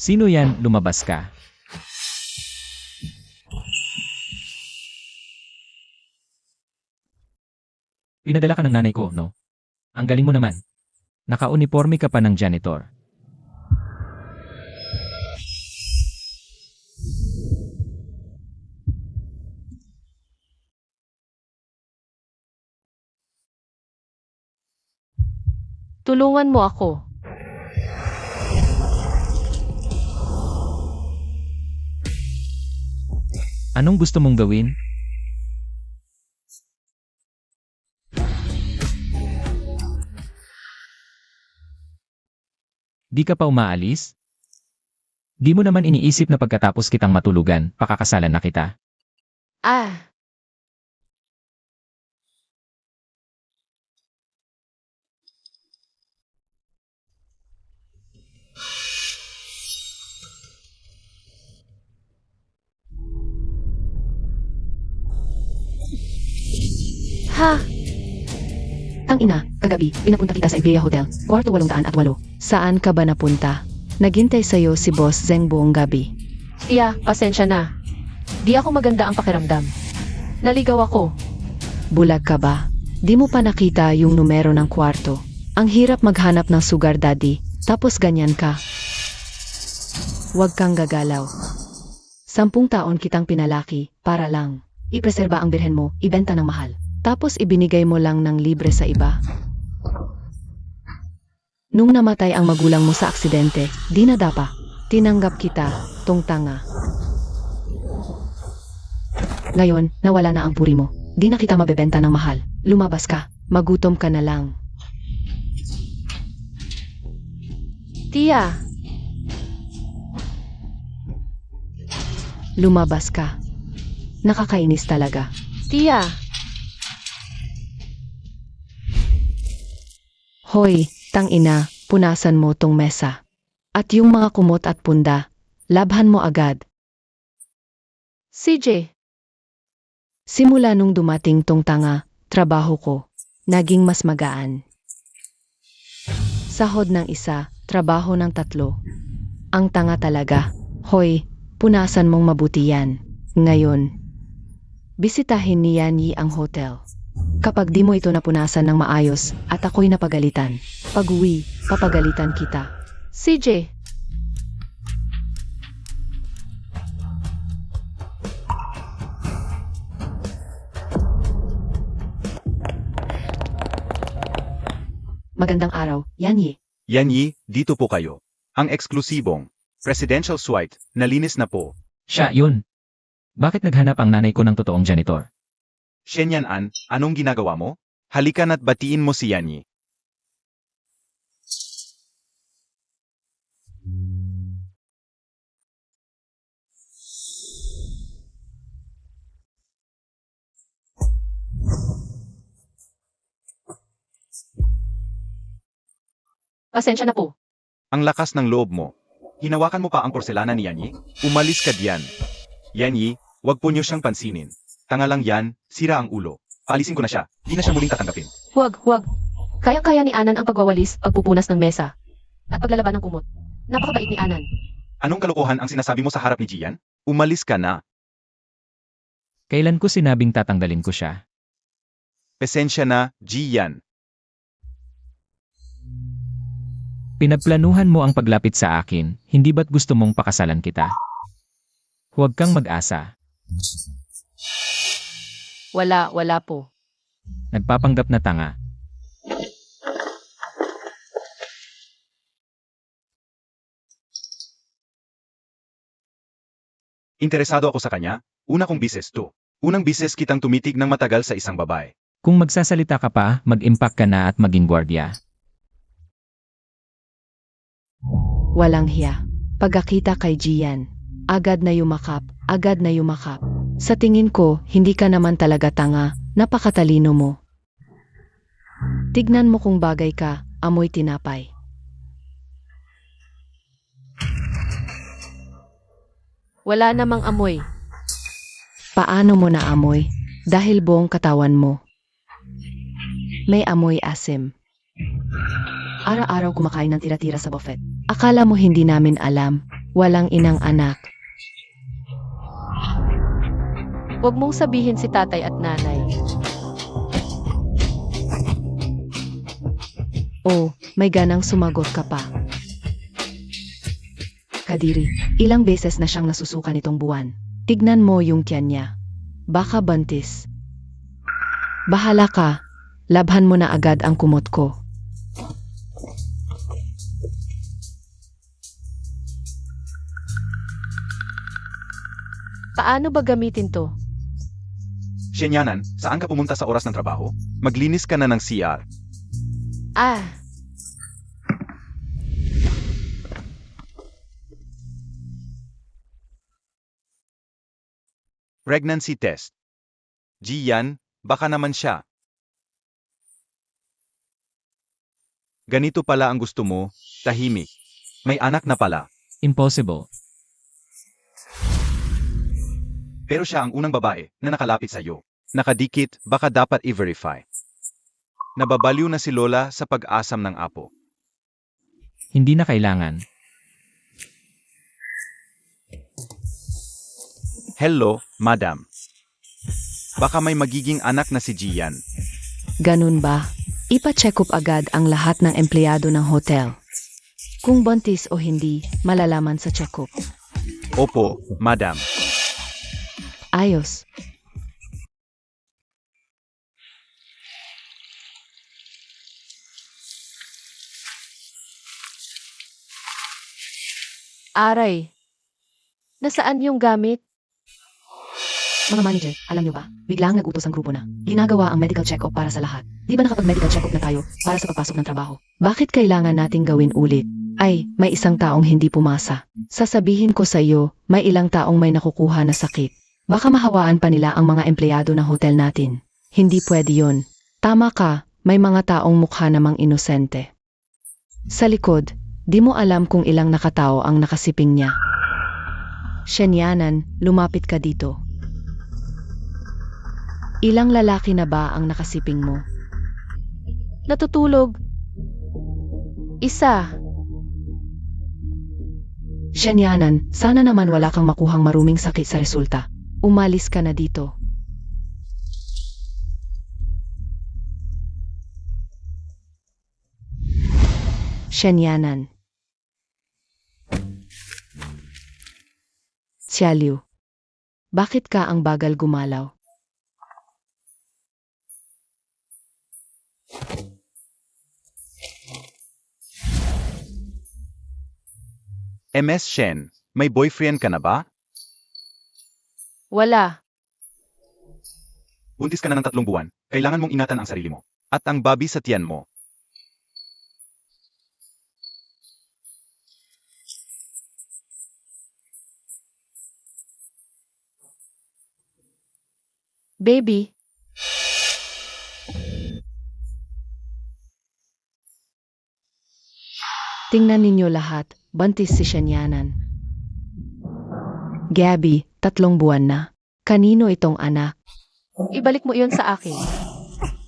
Sino yan? Lumabas ka. Pinadala ka ng nanay ko, no? Ang galing mo naman. Naka-uniforme ka pa ng janitor. Tulungan mo ako. Anong gusto mong gawin? Di ka pa umaalis? Di mo naman iniisip na pagkatapos kitang matulugan, pakakasalan na kita? Ah, ha? Ang ina, kagabi, pinapunta kita sa Ibea Hotel, kwarto 808. Saan ka ba napunta? Naghintay sa'yo si Boss Zeng buong gabi. Tia, pasensya na. Di ako maganda ang pakiramdam. Naligaw ako. Bulag ka ba? Di mo pa nakita yung numero ng kwarto. Ang hirap maghanap ng sugar daddy, tapos ganyan ka. Huwag kang gagalaw. 10 taon kitang pinalaki, para lang. Ipreserba ang birhen mo, ibenta ng mahal. Tapos ibinigay mo lang ng libre sa iba. Nung namatay ang magulang mo sa aksidente, di nadapa. Tinanggap kita, tong tanga. Ngayon, nawala na ang puri mo. Di na kita mabebenta ng mahal. Lumabas ka. Magutom ka na lang. Tia, Lumabas ka. Nakakainis talaga. Tia. Hoy, tangina, punasan mo tong mesa. At yung mga kumot at punda, labhan mo agad. CJ, Simula nung dumating tong tanga, trabaho ko, naging mas magaan. Sahod ng isa, trabaho ng 3. Ang tanga talaga. Hoy, punasan mong mabuti yan. Ngayon, bisitahin ni Yanyi ang hotel. Kapag di mo ito napunasan ng maayos at ako'y napagalitan, pag-uwi, papagalitan kita. CJ, Magandang araw, Yanyi. Yanyi, dito po kayo. Ang eksklusibong presidential suite, nalinis na po. Siya, yun. Bakit naghanap ang nanay ko ng totoong janitor? Shenyan An, anong ginagawa mo? Halika na't batiin mo si Yanyi. Pasensya na po. Ang lakas ng loob mo. Hinawakan mo pa ang porselana ni Yanyi? Umalis ka diyan. Yanyi, wag po niyo siyang pansinin. Tanga lang yan, sira ang ulo. Alisin ko na siya, di na siya muling tatanggapin. Huwag. Kayang-kaya ni Anan ang pagwawalis, pagpupunas ng mesa, at paglalaban ng kumot. Napakabait ni Anan. Anong kalokohan ang sinasabi mo sa harap ni Jian? Umalis ka na. Kailan ko sinabing tatanggalin ko siya? Pasensya na, Jian. Pinagplanuhan mo ang paglapit sa akin, hindi ba't gusto mong pakasalan kita? Huwag kang mag-asa. wala po. Nagpapanggap na tanga. Interesado ako sa kanya, una kong bises to. Unang bises kitang tumitig ng matagal sa isang babae. Kung magsasalita ka pa, mag-impact ka na at maging gwardiya. Walang hiya. Pagkakita kay Jian, agad na yumakap. Sa tingin ko, hindi ka naman talaga tanga, napakatalino mo. Tignan mo kung bagay ka, amoy tinapay. Wala namang amoy. Paano mo naamoy? Dahil buong katawan mo. May amoy asim. Araw-araw kumakain ng tira-tira sa buffet. Akala mo hindi namin alam, walang inang anak. Huwag mong sabihin si tatay at nanay. Oh, may ganang sumagot ka pa. Kadiri, ilang beses na siyang nasusuka nitong buwan. Tignan mo yung tiyan niya. Baka bantis. Bahala ka. Labhan mo na agad ang kumot ko. Paano ba gamitin to? Shenyanan, saan ka pumunta sa oras ng trabaho? Maglinis ka na ng CR. Ah, Pregnancy test. Gian, baka naman siya. Ganito pala ang gusto mo, tahimik. May anak na pala. Impossible. Pero siya ang unang babae na nakalapit sa iyo. Nakadikit, baka dapat i-verify. Nababaliw na si Lola sa pag-asam ng apo. Hindi na kailangan. Hello, madam. Baka may magiging anak na si Gian. Ganun ba? Ipa-check up agad ang lahat ng empleyado ng hotel. Kung buntis o hindi, malalaman sa check-up. Opo, madam. Ayos. aray. Nasaan yung gamit? Mga manager, alam niyo ba, biglang nag-utos ang grupo na ginagawa ang medical check-up para sa lahat. Di ba nakapag-medical check-up na tayo para sa pagpasok ng trabaho? Bakit kailangan nating gawin ulit? Ay, may isang taong hindi pumasa. Sasabihin ko sa iyo, may ilang taong may nakukuha na sakit. Baka mahawaan pa nila ang mga empleyado ng hotel natin. Hindi pwede yon. Tama ka, may mga taong mukha namang inosente. Sa likod, di mo alam kung ilang nakatao ang nakasiping niya. Shenyanan, lumapit ka dito. Ilang lalaki na ba ang nakasiping mo? Natutulog. Isa. Shenyanan, sana naman wala kang makuhang maruming sakit sa resulta. Umalis ka na dito. Shenyanan. Xialiu. Bakit ka ang bagal gumalaw? MS Shen, may boyfriend ka na ba? Wala. Buntis ka na ng 3 buwan. Kailangan mong ingatan ang sarili mo. At ang babi sa tiyan mo. Baby. Tingnan ninyo lahat, bantis si Shenyanan. Gabby, 3 buwan na. Kanino itong anak? Ibalik mo iyon sa akin.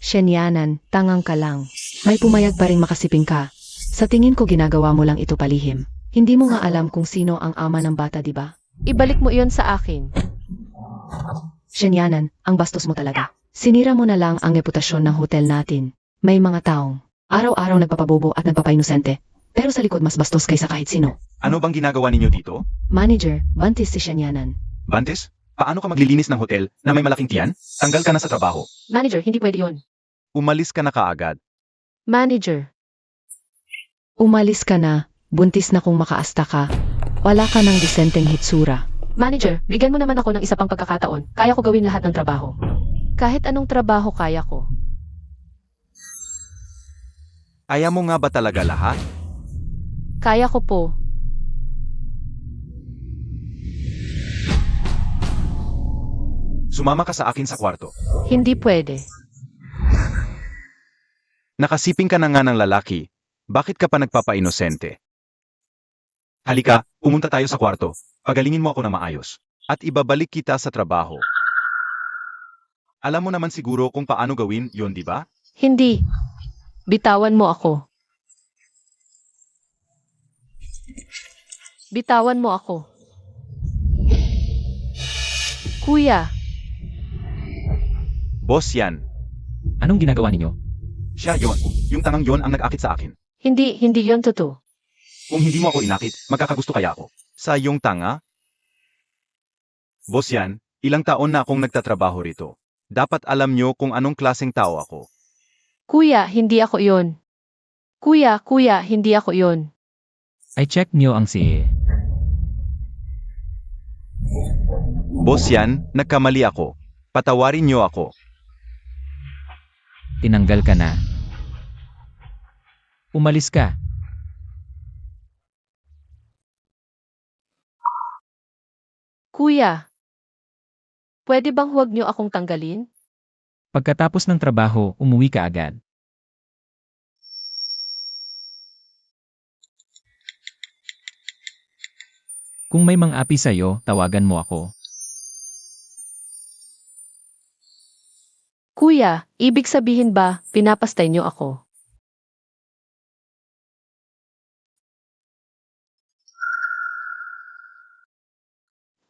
Shenyanan, tangang ka lang. May pumayag pa rin makasiping ka. Sa tingin ko ginagawa mo lang ito palihim. Hindi mo nga alam kung sino ang ama ng bata, di ba? Ibalik mo iyon sa akin. Shenyanan, ang bastos mo talaga. Sinira mo na lang ang reputasyon ng hotel natin. May mga taong araw-araw nagpapabobo at nagpapainosente. Pero sa likod mas bastos kaysa kahit sino. Ano bang ginagawa ninyo dito? Manager, bantis si Shenyanan. Bantes? Paano ka maglilinis ng hotel na may malaking tiyan? Tanggal ka na sa trabaho. Manager, hindi pwede yun. Umalis ka na kaagad. Manager. Umalis ka na, buntis na kung makaasta ka. Wala ka ng disenteng hitsura. Manager, bigyan mo naman ako ng isa pang pagkakataon. Kaya ko gawin lahat ng trabaho. Kahit anong trabaho kaya ko. Ayaw mo nga ba talaga lahat? Kaya ko po. Sumama ka sa akin sa kwarto. Hindi pwede. Nakasiping ka na nga ng lalaki. Bakit ka pa nagpapainosente? Halika, pumunta tayo sa kwarto. Pagalingin mo ako na maayos. At ibabalik kita sa trabaho. Alam mo naman siguro kung paano gawin yon, di ba? Hindi. Bitawan mo ako. Bitawan mo ako. Kuya, Boss yan. Anong ginagawa ninyo? Siya yon. Yung tangang yon ang nag-akit sa akin. hindi yon totoo. Kung hindi mo ako inakit, magkakagusto kaya ako. Sa yung tanga? Boss yan, ilang taon na akong nagtatrabaho rito. Dapat alam nyo kung anong klaseng tao ako. Kuya, hindi ako yon. Kuya, hindi ako yon. Ay check nyo ang si... Boss yan, nagkamali ako. Patawarin nyo ako. Tinanggal ka na. Umalis ka. Kuya, pwede bang huwag niyo akong tanggalin? Pagkatapos ng trabaho, umuwi ka agad. Kung may mang-api sa'yo, tawagan mo ako. Kuya, ibig sabihin ba, pinapastay niyo ako?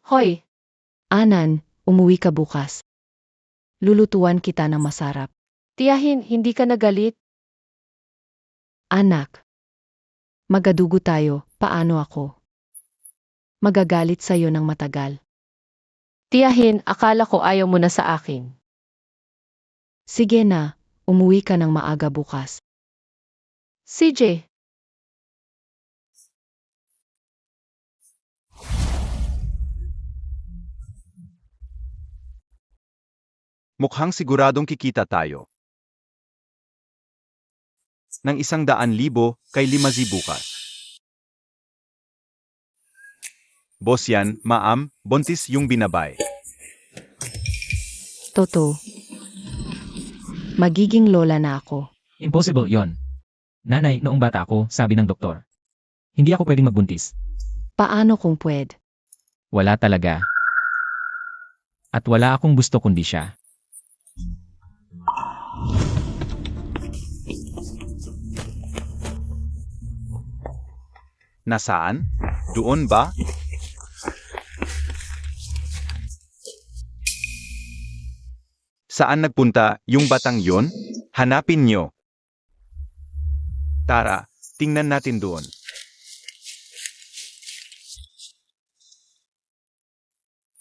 Hoy, Anan, umuwi ka bukas. Lulutuan kita ng masarap. tiyahin, hindi ka nagalit? Anak. Magadugo tayo, paano ako? Magagalit sa'yo ng matagal. Tiyahin, akala ko ayaw mo na sa akin. Sige na, umuwi ka ng maaga bukas. CJ, Mukhang siguradong kikita tayo. Ng 100,000 kay 5,000 bukas. Boss yan, maam, buntis yung binabay. Toto. Magiging lola na ako. Impossible yon. Nanay, noong bata ako, sabi ng doktor. Hindi ako pwedeng magbuntis. Paano kung pwede? Wala talaga. At wala akong gusto kundi siya. Nasaan? Doon ba? Saan nagpunta yung batang yon? Hanapin nyo. Tara, tingnan natin doon.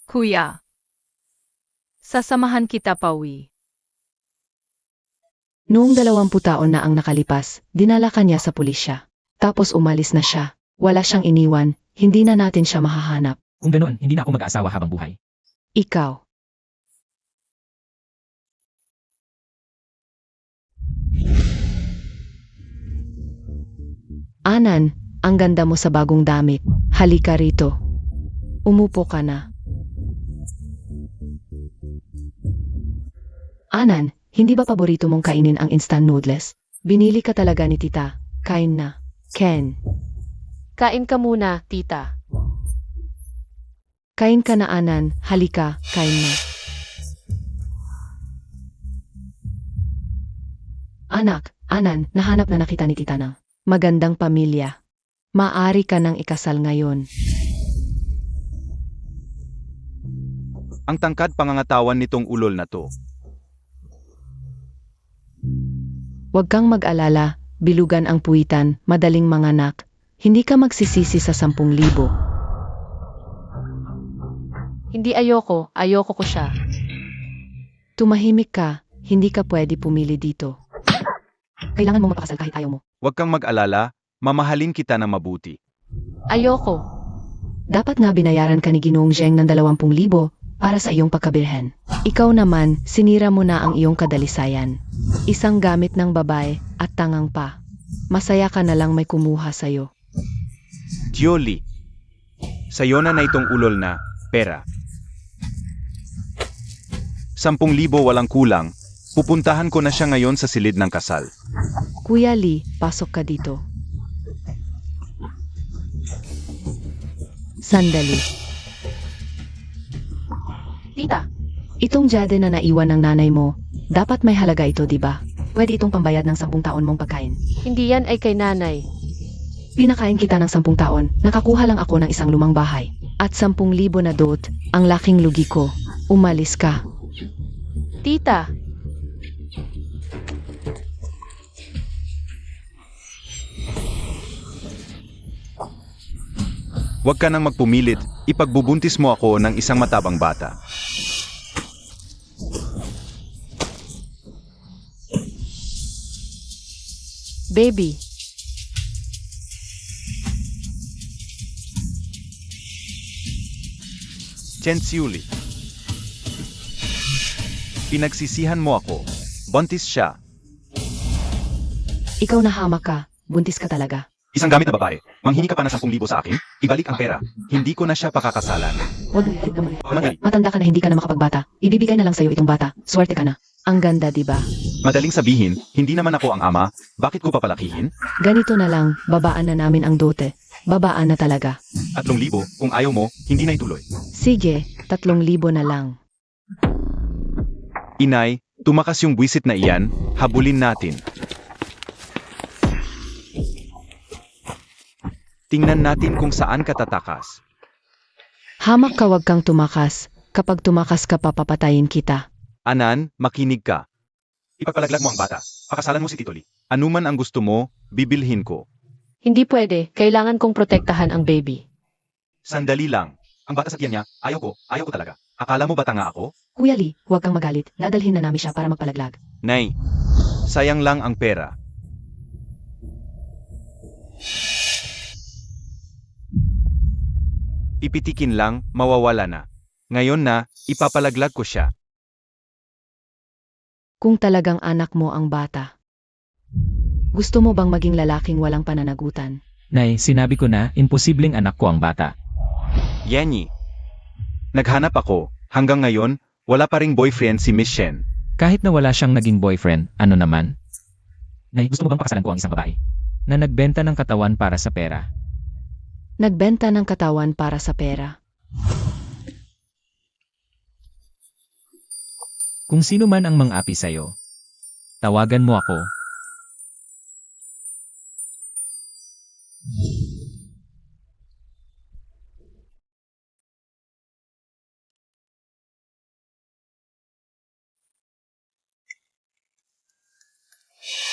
Kuya, sasamahan kita pauwi. Noong 20 taon na ang nakalipas, dinala ka niya sa pulisya. Tapos umalis na siya. Wala siyang iniwan, hindi na natin siya mahahanap. Kung ganoon, hindi na ako mag-aasawa habang buhay. Ikaw. Anan, ang ganda mo sa bagong damit. Halika rito. Umupo ka na. Anan, hindi ba paborito mong kainin ang instant noodles? Binili ka talaga ni tita. Kain na. Ken. kain ka muna, tita. Kain ka na, Anan. Halika, kain na. Anak, Anan, nahanap na nakita ni tita ng magandang pamilya. Maari ka nang ikasal ngayon. Ang tangkad pangangatawan nitong ulol na to. Huwag kang mag-alala, bilugan ang puwitan, madaling manganak. Hindi ka magsisisi sa 10,000. Hindi ayoko ko siya. Tumahimik ka, hindi ka pwede pumili dito. Kailangan mo mapakasal kahit ayaw mo. Huwag kang mag-alala, mamahalin kita na mabuti. Ayoko. Dapat nga binayaran ka ni Ginoong Zheng ng 20,000 para sa iyong pagkabirhen. Ikaw naman, sinira mo na ang iyong kadalisayan. Isang gamit ng babae at tangang pa. Masaya ka na lang may kumuha sa'yo. Tioli, sayo na itong ulol na pera. 10,000 walang kulang, pupuntahan ko na siya ngayon sa silid ng kasal. Kuya Lee, pasok ka dito. Sandali. Tita, Itong jade na naiwan ng nanay mo, dapat may halaga ito, di ba? Pwede itong pambayad ng 10 taon mong pagkain. hindi yan ay kay nanay. Pinakain kita ng 10 taon, nakakuha lang ako ng isang lumang bahay. At 10,000 na dot, ang laking lugi ko. Umalis ka. Tita, Huwag ka nang magpumilit, ipagbubuntis mo ako ng isang matabang bata. baby. Chen Xiuli. Pinagsisihan mo ako. Buntis siya. Ikaw na hamak ka, buntis ka talaga. Isang gamit na babae. Manghingi ka pa ng 10,000 sa akin? Ibalik ang pera. Hindi ko na siya pakakasalan. Huwag naman. Madali. Matanda ka na hindi ka na makapagbata. Ibibigay na lang sa'yo itong bata. Swerte ka na. Ang ganda, di ba? Madaling sabihin, hindi naman ako ang ama. Bakit ko papalakihin? Ganito na lang, babaan na namin ang dote. Babaan na talaga. 3,000, kung ayaw mo, hindi na ituloy. Sige, 3,000 na lang. Inay, tumakas yung buwisit na iyan, habulin natin. Tingnan natin kung saan ka tatakas. Hamak ka, wag kang tumakas. Kapag tumakas ka, papapatayin kita. Anan, makinig ka. Ipagpalaglag mo ang bata. Pakasalan mo si Tito Lee. Anuman ang gusto mo, bibilhin ko. Hindi pwede. Kailangan kong protektahan ang baby. Sandali lang. Ang bata sa tiyan niya, ayaw ko talaga. Akala mo ba tanga ako? Kuya Lee, huwag kang magalit. Dadalhin na namin siya para magpalaglag. Nay, sayang lang ang pera. Pipitikin lang, mawawala na. Ngayon na, ipapalaglag ko siya. Kung talagang anak mo ang bata. Gusto mo bang maging lalaking walang pananagutan? Nay, sinabi ko na, imposibleng anak ko ang bata. Yanyi. Naghanap ako. Hanggang ngayon, wala pa ring boyfriend si Miss Shen. Kahit na wala siyang naging boyfriend, ano naman? Nay, gusto mo bang pakasalan ko ang isang babae? Na nagbenta ng katawan para sa pera. Nagbenta ng katawan para sa pera. Kung sino man ang mang-api sa'yo, tawagan mo ako.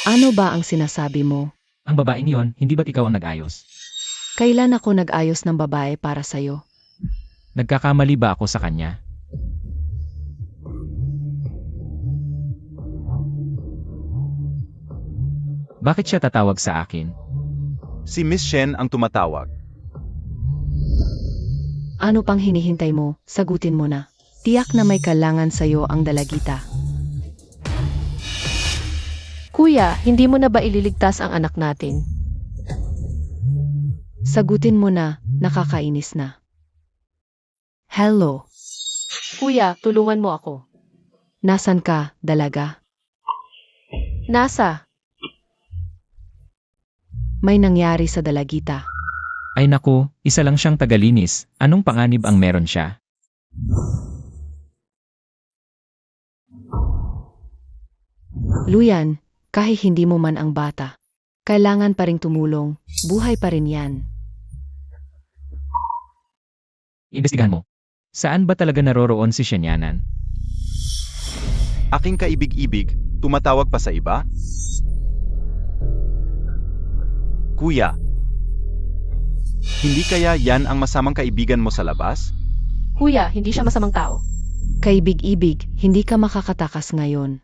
Ano ba ang sinasabi mo? Ang babaeng yon, hindi ba't ikaw ang nag-ayos? Kailan ako nag-ayos ng babae para sa'yo? Nagkakamali ba ako sa kanya? Bakit siya tatawag sa akin? Si Miss Shen ang tumatawag. Ano pang hinihintay mo? Sagutin mo na. Tiyak na may kailangan sa'yo ang dalagita. Kuya, hindi mo na ba ililigtas ang anak natin? Sagutin mo na, nakakainis na. Hello, Kuya, tulungan mo ako. nasan ka, dalaga? Nasa? May nangyari sa dalagita. Ay naku, isa lang siyang tagalinis. Anong panganib ang meron siya? Luyan, kahit hindi mo man ang bata. Kailangan pa ring tumulong, buhay pa rin yan. Imbestigahan mo. Saan ba talaga naroroon si Shenyanan? Aking kaibig-ibig, tumatawag pa sa iba? Kuya, hindi kaya yan ang masamang kaibigan mo sa labas? Kuya, hindi siya masamang tao. Kaibig-ibig, hindi ka makakatakas ngayon.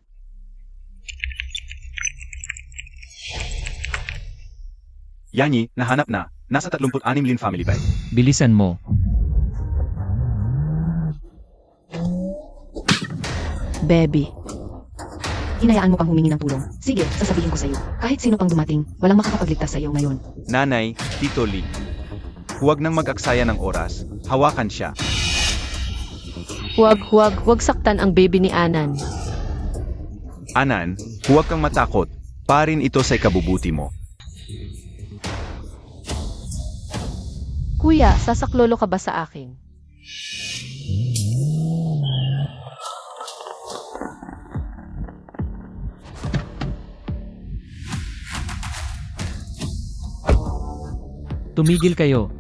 Yanyi, nahanap na. Nasa 36 Lin Family Bag. Bilisan mo. Baby, Hinayaan mo pang humingi ng tulong. Sige, sasabihin ko sa'yo. Kahit sino pang dumating, walang makakapagligtas sa'yo ngayon. Nanay, Tito Lee. Huwag nang mag-aksaya ng oras. Hawakan siya. Huwag saktan ang baby ni Anan. Anan, huwag kang matakot. Parin ito sa ikabubuti mo. Kuya, sasaklolo ka ba sa akin? Tumigil kayo.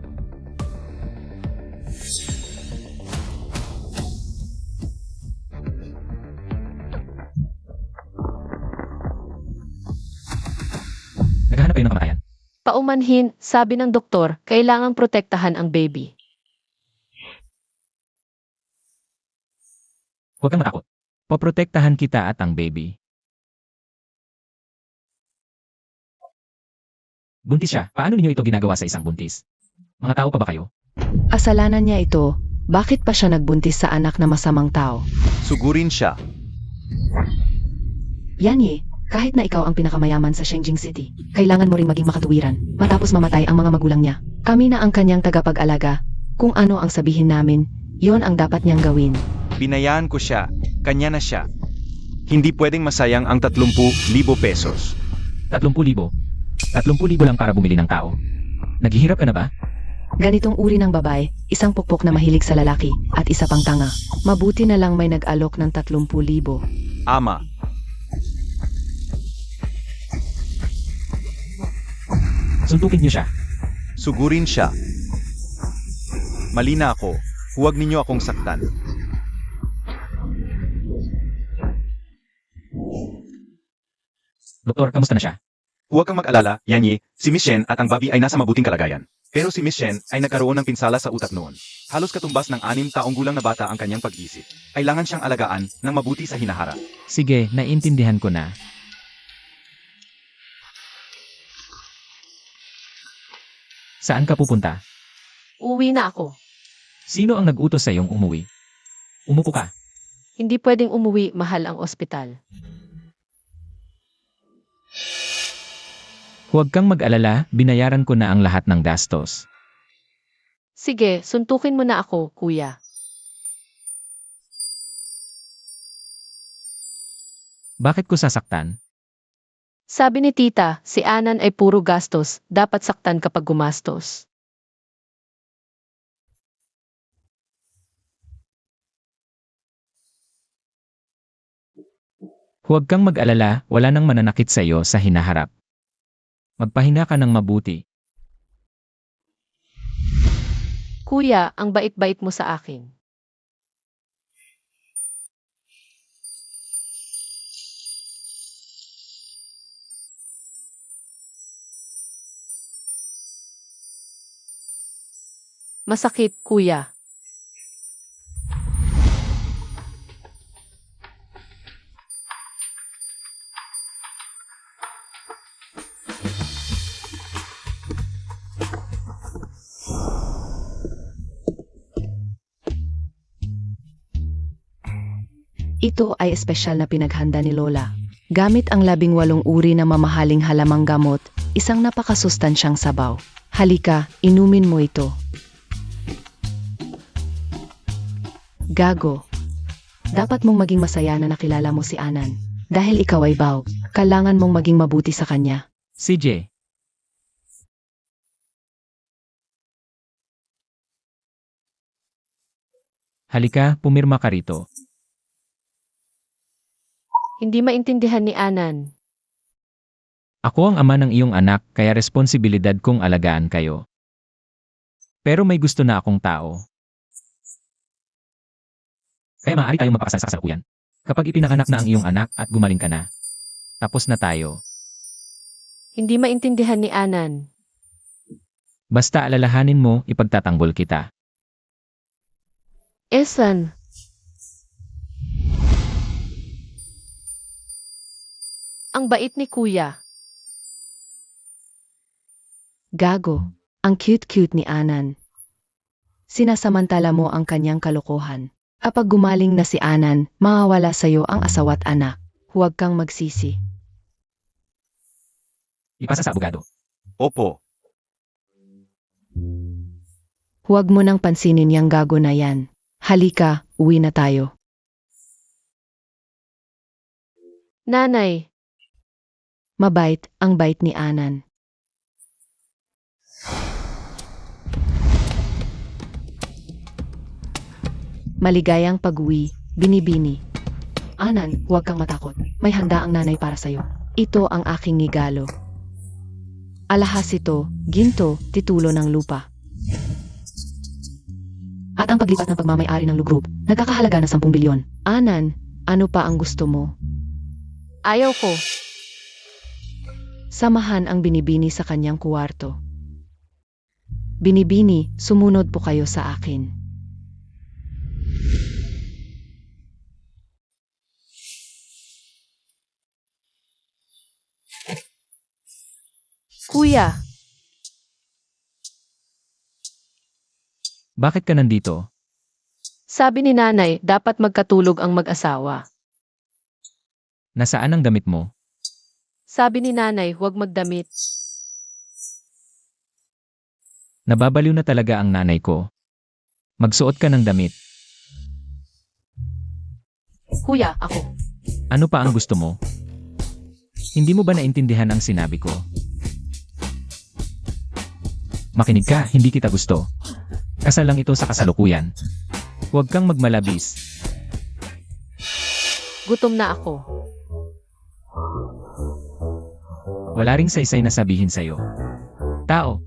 Naghahanap kayo ng kamatayan. Paumanhin, sabi ng doktor, kailangang protektahan ang baby. Huwag kang matakot. Poprotektahan kita at ang baby. Buntis siya. Paano ninyo ito ginagawa sa isang buntis? Mga tao pa ba kayo? Kasalanan niya ito. Bakit pa siya nagbuntis sa anak na masamang tao? Sugurin siya. Yanyi, kahit na ikaw ang pinakamayaman sa Shengjing City, kailangan mo ring maging makatuwiran matapos mamatay ang mga magulang niya. Kami na ang kanyang tagapag-alaga. Kung ano ang sabihin namin, yon ang dapat niyang gawin. Binayaan ko siya. Kanya na siya. Hindi pwedeng masayang ang 30,000 pesos. 30,000. 30,000 lang para bumili ng tao. Naghihirap ka na ba? Ganitong uri ng babae, isang pukpok na mahilig sa lalaki at isa pang tanga. Mabuti na lang may nag-alok ng 30,000. Ama, Suntukin niyo siya. sugurin siya. Mali na ako. Huwag ninyo akong saktan. Doktor, kamusta na siya? Huwag kang mag-alala, Yanyi, si Miss Shen at ang babi ay nasa mabuting kalagayan. Pero si Miss Shen ay nagkaroon ng pinsala sa utak noon. Halos katumbas ng 6 taong gulang na bata ang kanyang pag-isip. Kailangan siyang alagaan ng mabuti sa hinaharap. Sige, naiintindihan ko na. Saan ka pupunta? Uwi na ako. Sino ang nag-utos sa iyong umuwi? Umupo ka. Hindi pwedeng umuwi, mahal ang ospital. Huwag kang mag-alala, binayaran ko na ang lahat ng gastos. Sige, suntukin mo na ako, kuya. Bakit ko sasaktan? Sabi ni tita, si Anan ay puro gastos, dapat saktan kapag gumastos. Huwag kang mag-alala, wala nang mananakit sa iyo sa hinaharap. Magpahinga ka ng mabuti. Kuya, ang bait-bait mo sa akin. Masakit, kuya. Ito ay espesyal na pinaghanda ni Lola. Gamit ang 18 uri na mamahaling halamang gamot, isang napakasustansyang sabaw. Halika, inumin mo ito. Gago. Dapat mong maging masaya na nakilala mo si Anan. Dahil ikaw ay Bao, kailangan mong maging mabuti sa kanya. CJ. Halika, pumirma ka rito. Hindi maintindihan ni Anan. Ako ang ama ng iyong anak, kaya responsibilidad kong alagaan kayo. Pero may gusto na akong tao. Kaya maaari tayong mapakasal sa kasalukuyan. Kapag ipinanganak na ang iyong anak at gumaling ka na. Tapos na tayo. Hindi maintindihan ni Anan. Basta alalahanin mo, ipagtatanggol kita. Esan. Ang bait ni kuya. Gago. Ang cute-cute ni Anan. Sinasamantala mo ang kanyang kalokohan. Kapag gumaling na si Anan, mawawala sa'yo ang asawa't anak. Huwag kang magsisi. Ipasa sa abogado. Opo, Huwag mo nang pansinin yang gago na yan. Halika, uwi na tayo. Nanay. Mabait, ang bait ni Anan. Maligayang pag-uwi, binibini. Anan, huwag kang matakot. May handa ang nanay para sa'yo. Ito ang aking regalo. Alahas ito, ginto, titulo ng lupa. At ang paglipat ng pagmamayari ng Lu Group, nagkakahalaga ng 10 bilyon. Anan, ano pa ang gusto mo? Ayaw ko. Samahan ang binibini sa kanyang kuwarto. Binibini, sumunod po kayo sa akin. Kuya, Bakit ka nandito? sabi ni nanay, dapat magkatulog ang mag-asawa. Nasaan ang damit mo? Sabi ni nanay, huwag magdamit. Nababaliw na talaga ang nanay ko. Magsuot ka ng damit. Kuya, ako. Ano pa ang gusto mo? Hindi mo ba naintindihan ang sinabi ko? Makinig ka, hindi kita gusto. Kasal lang ito sa kasalukuyan. Huwag kang magmalabis. Gutom na ako. Wala ring saysay na sabihin sa'yo. Tao,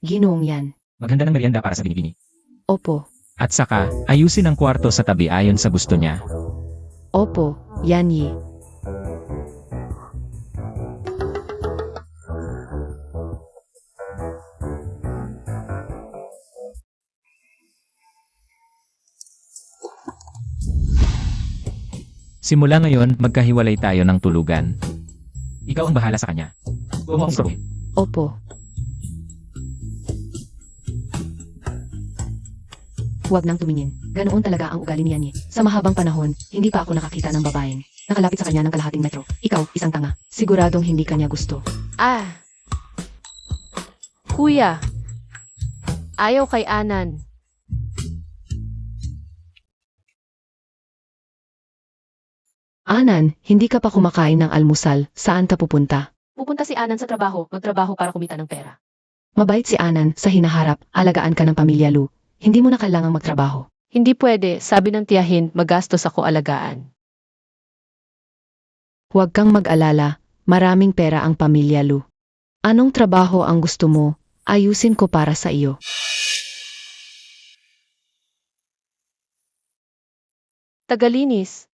Ginoong yan. maghanda ng merienda para sa binibini. Opo, At saka, ayusin ang kwarto sa tabi ayon sa gusto niya. opo, Yanyi. Simula ngayon, magkahiwalay tayo ng tulugan. Ikaw ang bahala sa kanya. Huwag mo akong istorbohin. Opo. Huwag nang tumingin. Ganoon talaga ang ugali ni Yanyi. Sa mahabang panahon, hindi pa ako nakakita ng babaeng nakalapit sa kanya ng kalahating metro. Ikaw, isang tanga. Siguradong hindi kanya gusto. Ah. Kuya. Ayaw kay Anan. Anan, hindi ka pa kumakain ng almusal. Saan ka pupunta? Pupunta si Anan sa trabaho, magtrabaho para kumita ng pera. Mabait si Anan sa hinaharap, alagaan ka ng pamilya Lu. Hindi mo na kailangang magtrabaho. Hindi pwede, sabi ng tiyahin, magastos ako alagaan. Huwag kang mag-alala. Maraming pera ang pamilya Lu. Anong trabaho ang gusto mo? Ayusin ko para sa iyo. Tagalinis.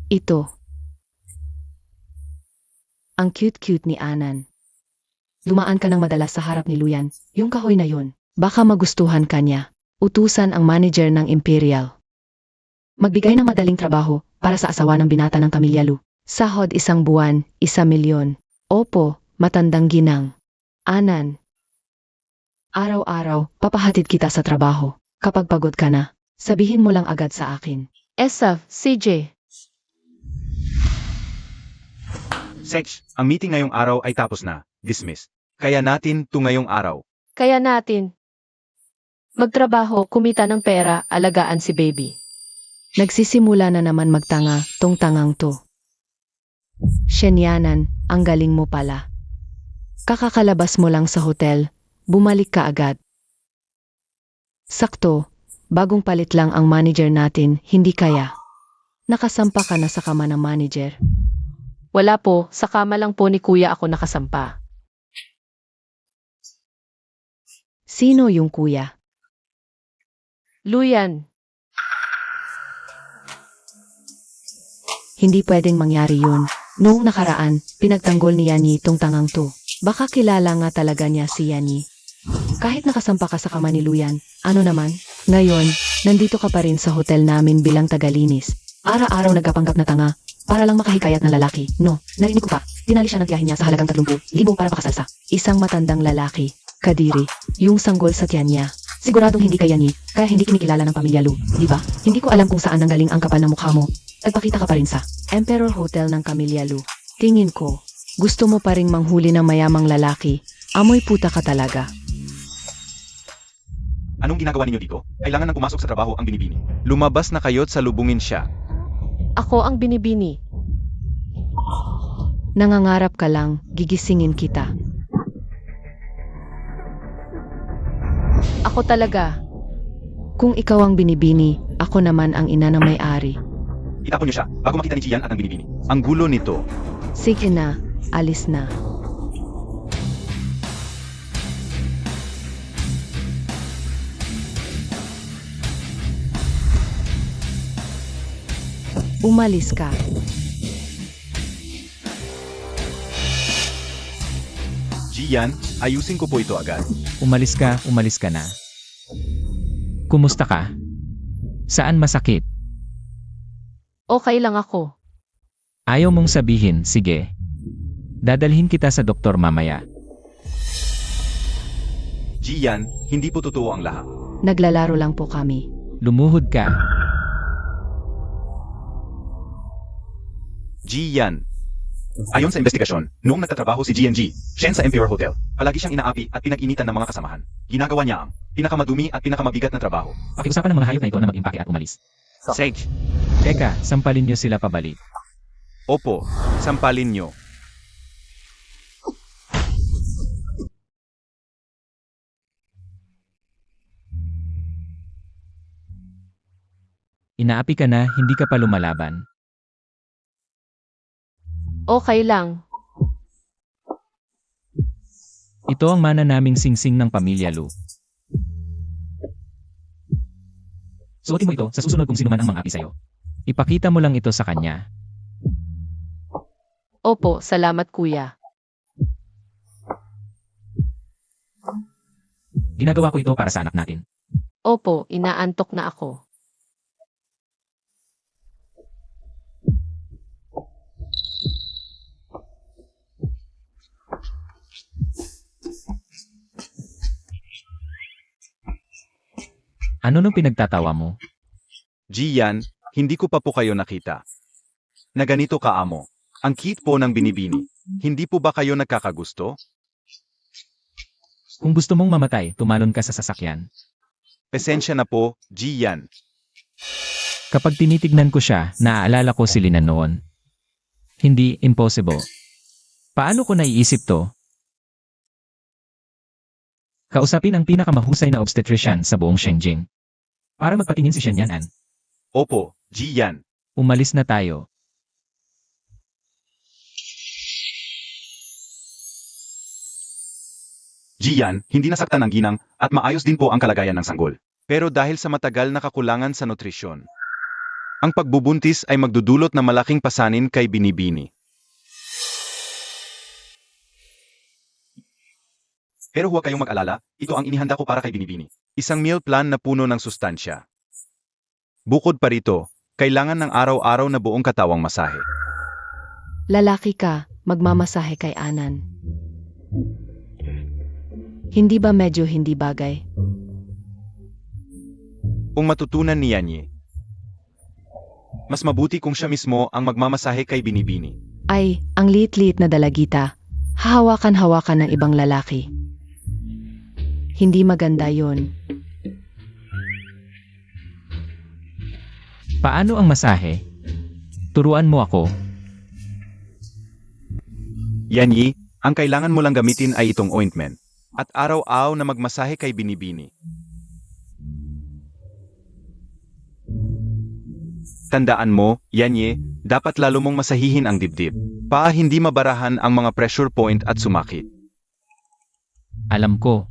Ito. Ang cute-cute ni Anan. Dumaan ka ng madalas sa harap ni Luyan, yung kahoy na yun. Baka magustuhan ka niya. Utusan ang manager ng Imperial. Magbigay ng madaling trabaho para sa asawa ng binata ng pamilya Lu. Sahod 1 buwan, 1,000,000. Opo, matandang ginang. Anan, Araw-araw, papahatid kita sa trabaho. Kapag pagod ka na, sabihin mo lang agad sa akin. Esaf, CJ. Sech, ang meeting ngayong araw ay tapos na. Dismiss. Kaya natin to ngayong araw. Kaya natin. Magtrabaho, kumita ng pera, alagaan si baby. nagsisimula na naman magtanga tong tangang to. Shenyanan, ang galing mo pala. Kakakalabas mo lang sa hotel, bumalik ka agad. Sakto, bagong palit lang ang manager natin, hindi kaya. Nakasampa ka na sa kama ng manager. Wala po, sa kama lang po ni kuya ako nakasampa. Sino yung kuya? Luyan. Hindi pwedeng mangyari yun. Noong nakaraan, pinagtanggol ni Yani tong tangang to. Baka kilala nga talaga niya si Yani. Kahit nakasampa ka sa kama ni Luyan, ano naman? Ngayon, nandito ka pa rin sa hotel namin bilang tagalinis. Araw-araw nagkapanggap na tanga para lang makahikayat ng lalaki. No, narinig ko pa, tinali siya ng tiyahin niya sa halagang 30,000 para pakasalsa. Isang matandang lalaki, Kadiri, yung sanggol sa tiyan niya. Siguradong hindi ka Yani, kaya hindi kinikilala ng pamilya Lu, di ba? Hindi ko alam kung saan nanggaling ang kapal ng mukha mo. Nagpakita ka pa rin sa Emperor Hotel ng Camilla Lu. Tingin ko, gusto mo pa ring manghuli ng mayamang lalaki. Amoy puta ka talaga. Anong ginagawa ninyo dito? Kailangan ng pumasok sa trabaho ang binibini. Lumabas na kayo't salubungin siya. Ako ang binibini. Nangangarap ka lang, gigisingin kita. Ako talaga. Kung ikaw ang binibini, ako naman ang ina ng may-ari. Itapon niyo siya bago makita ni Chian at ang binibini. Ang gulo nito. Sige na, alis na. Umalis ka. Gian, ayusin ko po ito agad. Umalis ka na. Kumusta ka? Saan masakit? Okay lang ako. Ayaw mong sabihin, sige. Dadalhin kita sa doktor mamaya. Gian, hindi po totoo ang lahat. Naglalaro lang po kami. Lumuhod ka. Gian. Ayon sa investigasyon, noong nagtatrabaho si GNG, Shen sa Emperor Hotel, palagi siyang inaapi at pinag-initan ng mga kasamahan. Ginagawa niya ang pinakamadumi at pinakamabigat na trabaho. Pakiusapan ng mga hayop na ito na mag-impake at umalis. Sage. Teka, sampalin niyo sila pabalik. Opo, sampalin niyo. Inaapi ka na, hindi ka pa lumalaban. Okay lang. Ito ang mana naming singsing ng pamilya Lu. Suotin mo ito sa susunod kung sino man ang mang-api sa'yo. Ipakita mo lang ito sa kanya. Opo, salamat kuya. Ginagawa ko ito para sa anak natin. Opo, inaantok na ako. Ano nung pinagtatawa mo? Gian, hindi ko pa po kayo nakita. Na ganito kaamo. Ang cute po ng binibini. Hindi po ba kayo nagkakagusto? Kung gusto mong mamatay, tumalon ka sa sasakyan. Pasensya na po, Gian. Kapag tinitignan ko siya, naaalala ko si Lina noon. Hindi impossible. Paano ko naiisip to? Kausapin ang pinakamahusay na obstetrician sa buong Shenzhen. Para magpatingin si Shenyanan. Opo, Gian. Umalis na tayo. Gian, hindi nasaktan ang ginang at maayos din po ang kalagayan ng sanggol. Pero dahil sa matagal na kakulangan sa nutrisyon, ang pagbubuntis ay magdudulot ng malaking pasanin kay Binibini. Pero huwag kayong mag-alala, ito ang inihanda ko para kay Binibini. Isang meal plan na puno ng sustansya. Bukod pa rito, kailangan ng araw-araw na buong katawang masahe. Lalaki ka, magmamasahe kay Anan. Hindi ba medyo hindi bagay? Kung matutunan ni Yanyi, mas mabuti kung siya mismo ang magmamasahe kay Binibini. Ay, ang liit-liit na dalagita. Hahawakan-hawakan ng ibang lalaki. Hindi maganda yon. Paano ang masahe? Turuan mo ako. Yanyi, ang kailangan mo lang gamitin ay itong ointment. At araw-araw na magmasahe kay Binibini. Tandaan mo, Yanyi, dapat lalo mong masahihin ang dibdib. Para hindi mabarahan ang mga pressure point at sumakit. Alam ko.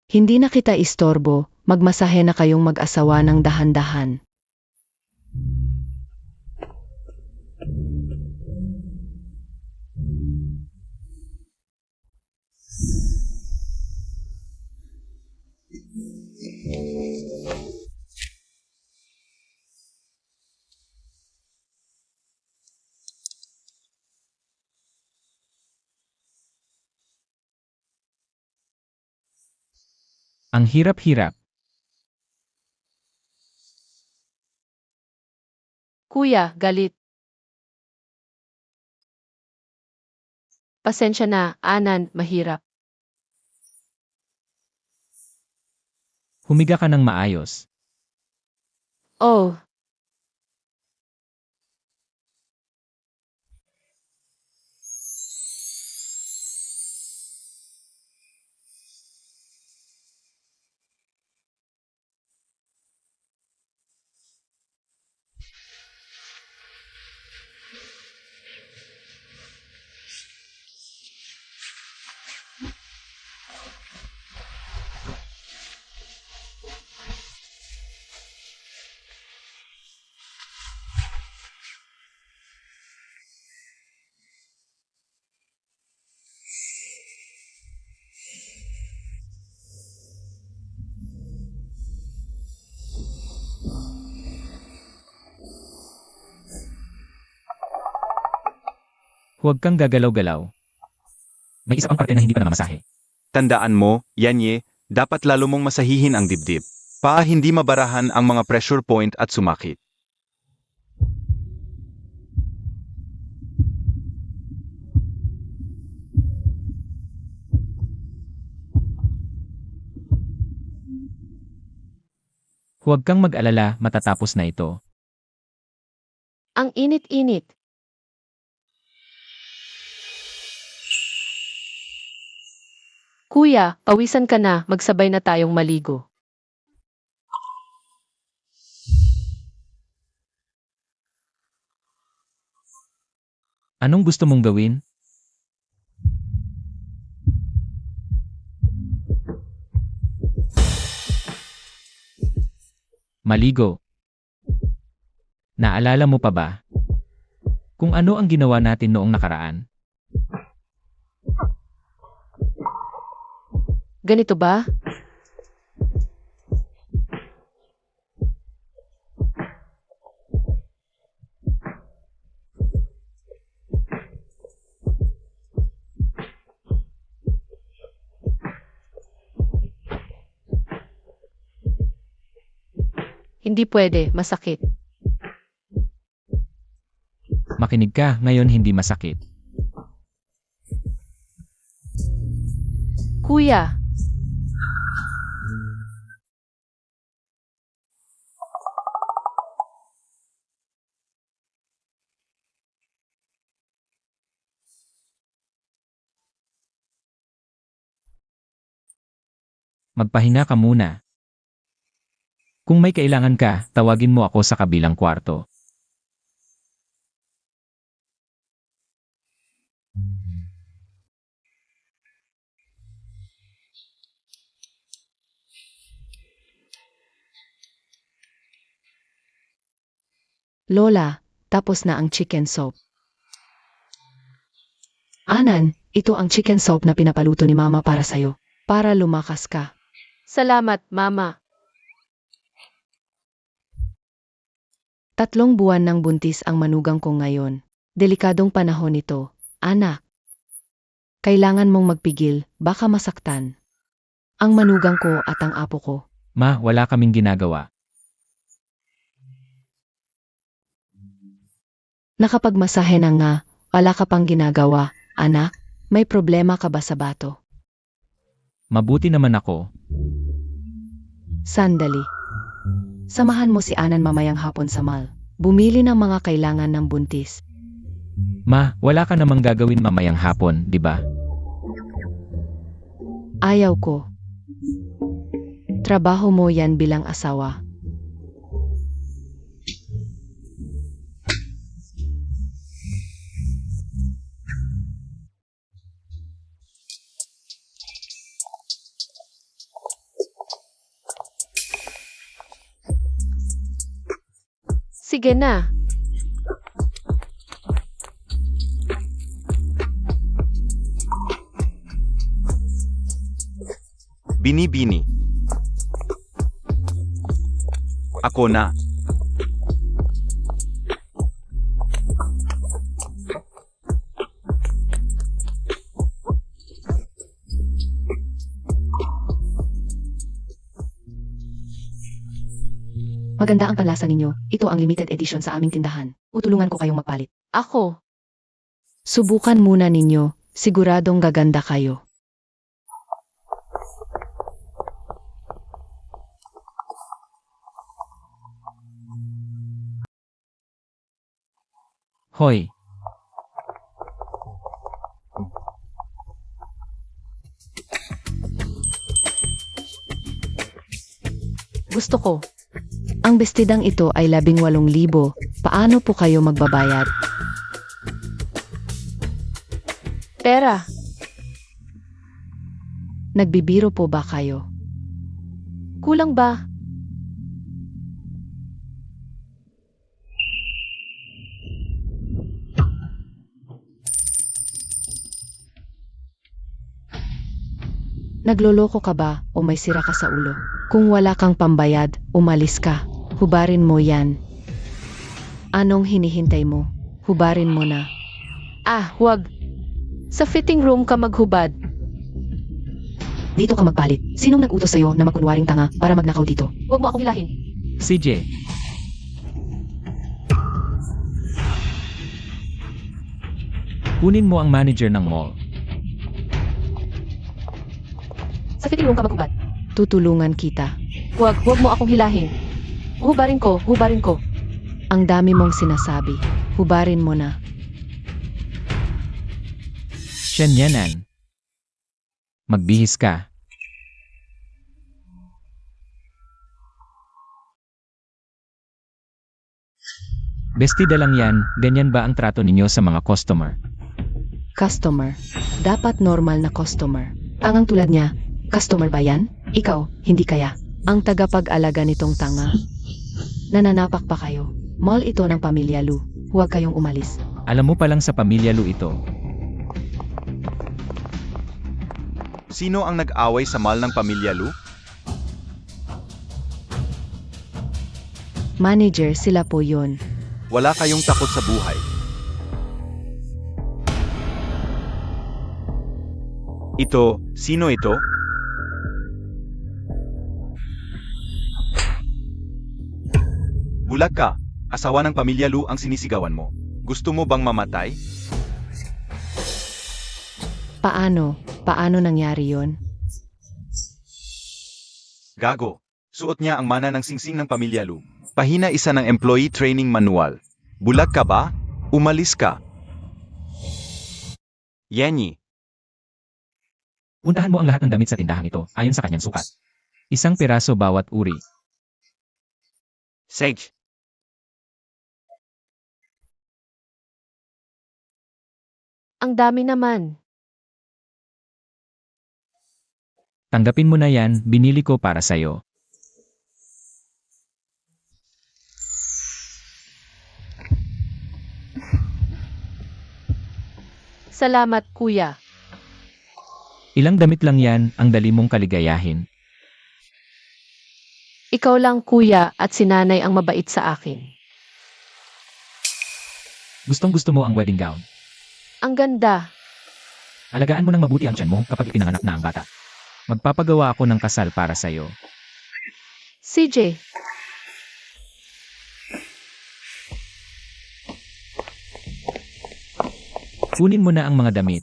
Hindi na kita istorbo, magmasahe na kayong mag-asawa ng dahan-dahan. Ang hirap-hirap. Kuya, galit. Pasensya na, Anan, mahirap. Humiga ka ng maayos. Oh, Huwag kang gagalaw-galaw. May isa pang parte na hindi pa namamasahe. Tandaan mo, Yanye, dapat lalo mong masahihin ang dibdib. Hindi mabarahan ang mga pressure point at sumakit. Huwag kang mag-alala, matatapos na ito. Ang init-init. Kuya, pawisan ka na, magsabay na tayong maligo. Anong gusto mong gawin? Maligo. Naalala mo pa ba? Kung ano ang ginawa natin noong nakaraan? Ganito ba? Hindi pwede, masakit. Makinig ka, ngayon hindi masakit. Kuya, Magpahinga ka muna. Kung may kailangan ka, tawagin mo ako sa kabilang kwarto. Lola, tapos na ang chicken soup. Anan, ito ang chicken soup na pinapaluto ni Mama para sa'yo. Para lumakas ka. salamat, Mama. 3 buwan ng buntis ang manugang ko ngayon. Delikadong panahon ito, anak. Kailangan mong magpigil, baka masaktan. Ang manugang ko at ang apo ko. Ma, wala kaming ginagawa. Nakapagmasahe na nga, wala ka pang ginagawa. Anak, may problema ka ba sa bato? Mabuti naman ako. Sandali. Samahan mo si Anan mamayang hapon sa mall. Bumili ng mga kailangan ng buntis. Ma, wala ka namang gagawin mamayang hapon, di ba? Ayaw ko. Trabaho mo yan bilang asawa. Sige na. Bini-bini. Ako na. Maganda ang panlasa ninyo. Ito ang limited edition sa aming tindahan. Utulungan ko kayong magpalit. Ako. Subukan muna ninyo, siguradong gaganda kayo. Hoy, Gusto ko. Ang bestidang ito ay 18,000. Paano po kayo magbabayad? Pera. Nagbibiro po ba kayo? Kulang ba? Nagloloko ka ba o may sira ka sa ulo? Kung wala kang pambayad, umalis ka. Hubarin mo yan. Anong hinihintay mo? Hubarin mo na. Huwag. Sa fitting room ka maghubad. Dito ka magpalit. Sinong nag-utos sa'yo na makunwaring tanga para magnakaw dito? Huwag mo akong hilahin. CJ, kunin mo ang manager ng mall. Sa fitting room ka maghubad. Tutulungan kita. Huwag mo akong hilahin. Hubarin ko. Ang dami mong sinasabi. Hubarin mo na. Shenyanan. Magbihis ka. Bestida lang yan, ganyan ba ang trato ninyo sa mga customer? Customer. Dapat normal na customer. Tangang tulad niya. Customer ba yan? Ikaw, hindi kaya. Ang tagapag-alaga nitong tanga. Nananapak pa kayo. Mall ito ng Pamilya Lu. Huwag kayong umalis. Alam mo palang sa pamilya Lu ito. Sino ang nag-away sa mall ng Pamilya Lu? Manager, sila po yun. Wala kayong takot sa buhay. Sino ito? Bulag ka. Asawa ng Pamilya Lu ang sinisigawan mo. Gusto mo bang mamatay? Paano? Paano nangyari yon? Gago. Suot niya ang mana ng singsing ng Pamilya Lu. Pahina isa ng employee training manual. Bulag ka ba? Umalis ka. Yanyi. Puntahan mo ang lahat ng damit sa tindahan ito, ayon sa kanyang sukat. Isang piraso bawat uri. Sage. Ang dami naman. Tanggapin mo na yan, binili ko para sa'yo. Salamat, kuya. Ilang damit lang yan, ang dali mong kaligayahin. Ikaw lang, kuya, at si nanay ang mabait sa akin. Gustong-gusto mo ang wedding gown. Ang ganda. Alagaan mo ng mabuti ang tiyan mo kapag ipinanganak na ang bata. Magpapagawa ako ng kasal para sa'yo. CJ, Kunin mo na ang mga damit.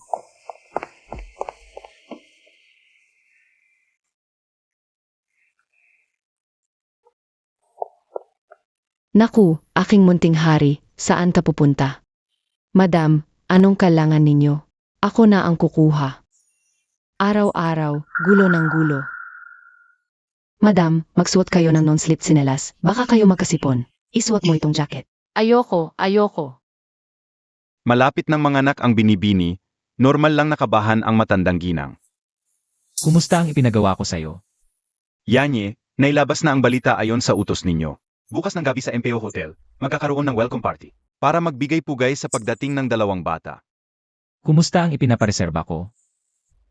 Naku, aking munting hari, saan ka pupunta? Madam, anong kailangan ninyo? Ako na ang kukuha. Araw-araw, gulo ng gulo. Madam, magsuot kayo ng non-slip sinelas. Baka kayo magkasipon. Isuot mo itong jacket. ayoko. Malapit ng manganak ang binibini, normal lang nakabahan ang matandang ginang. Kumusta ang ipinagawa ko sa'yo? Yanye, nailabas na ang balita ayon sa utos ninyo. Bukas ng gabi sa MPO Hotel, magkakaroon ng welcome party para magbigay pugay sa pagdating ng 2 bata. Kumusta ang ipinapareserba ko?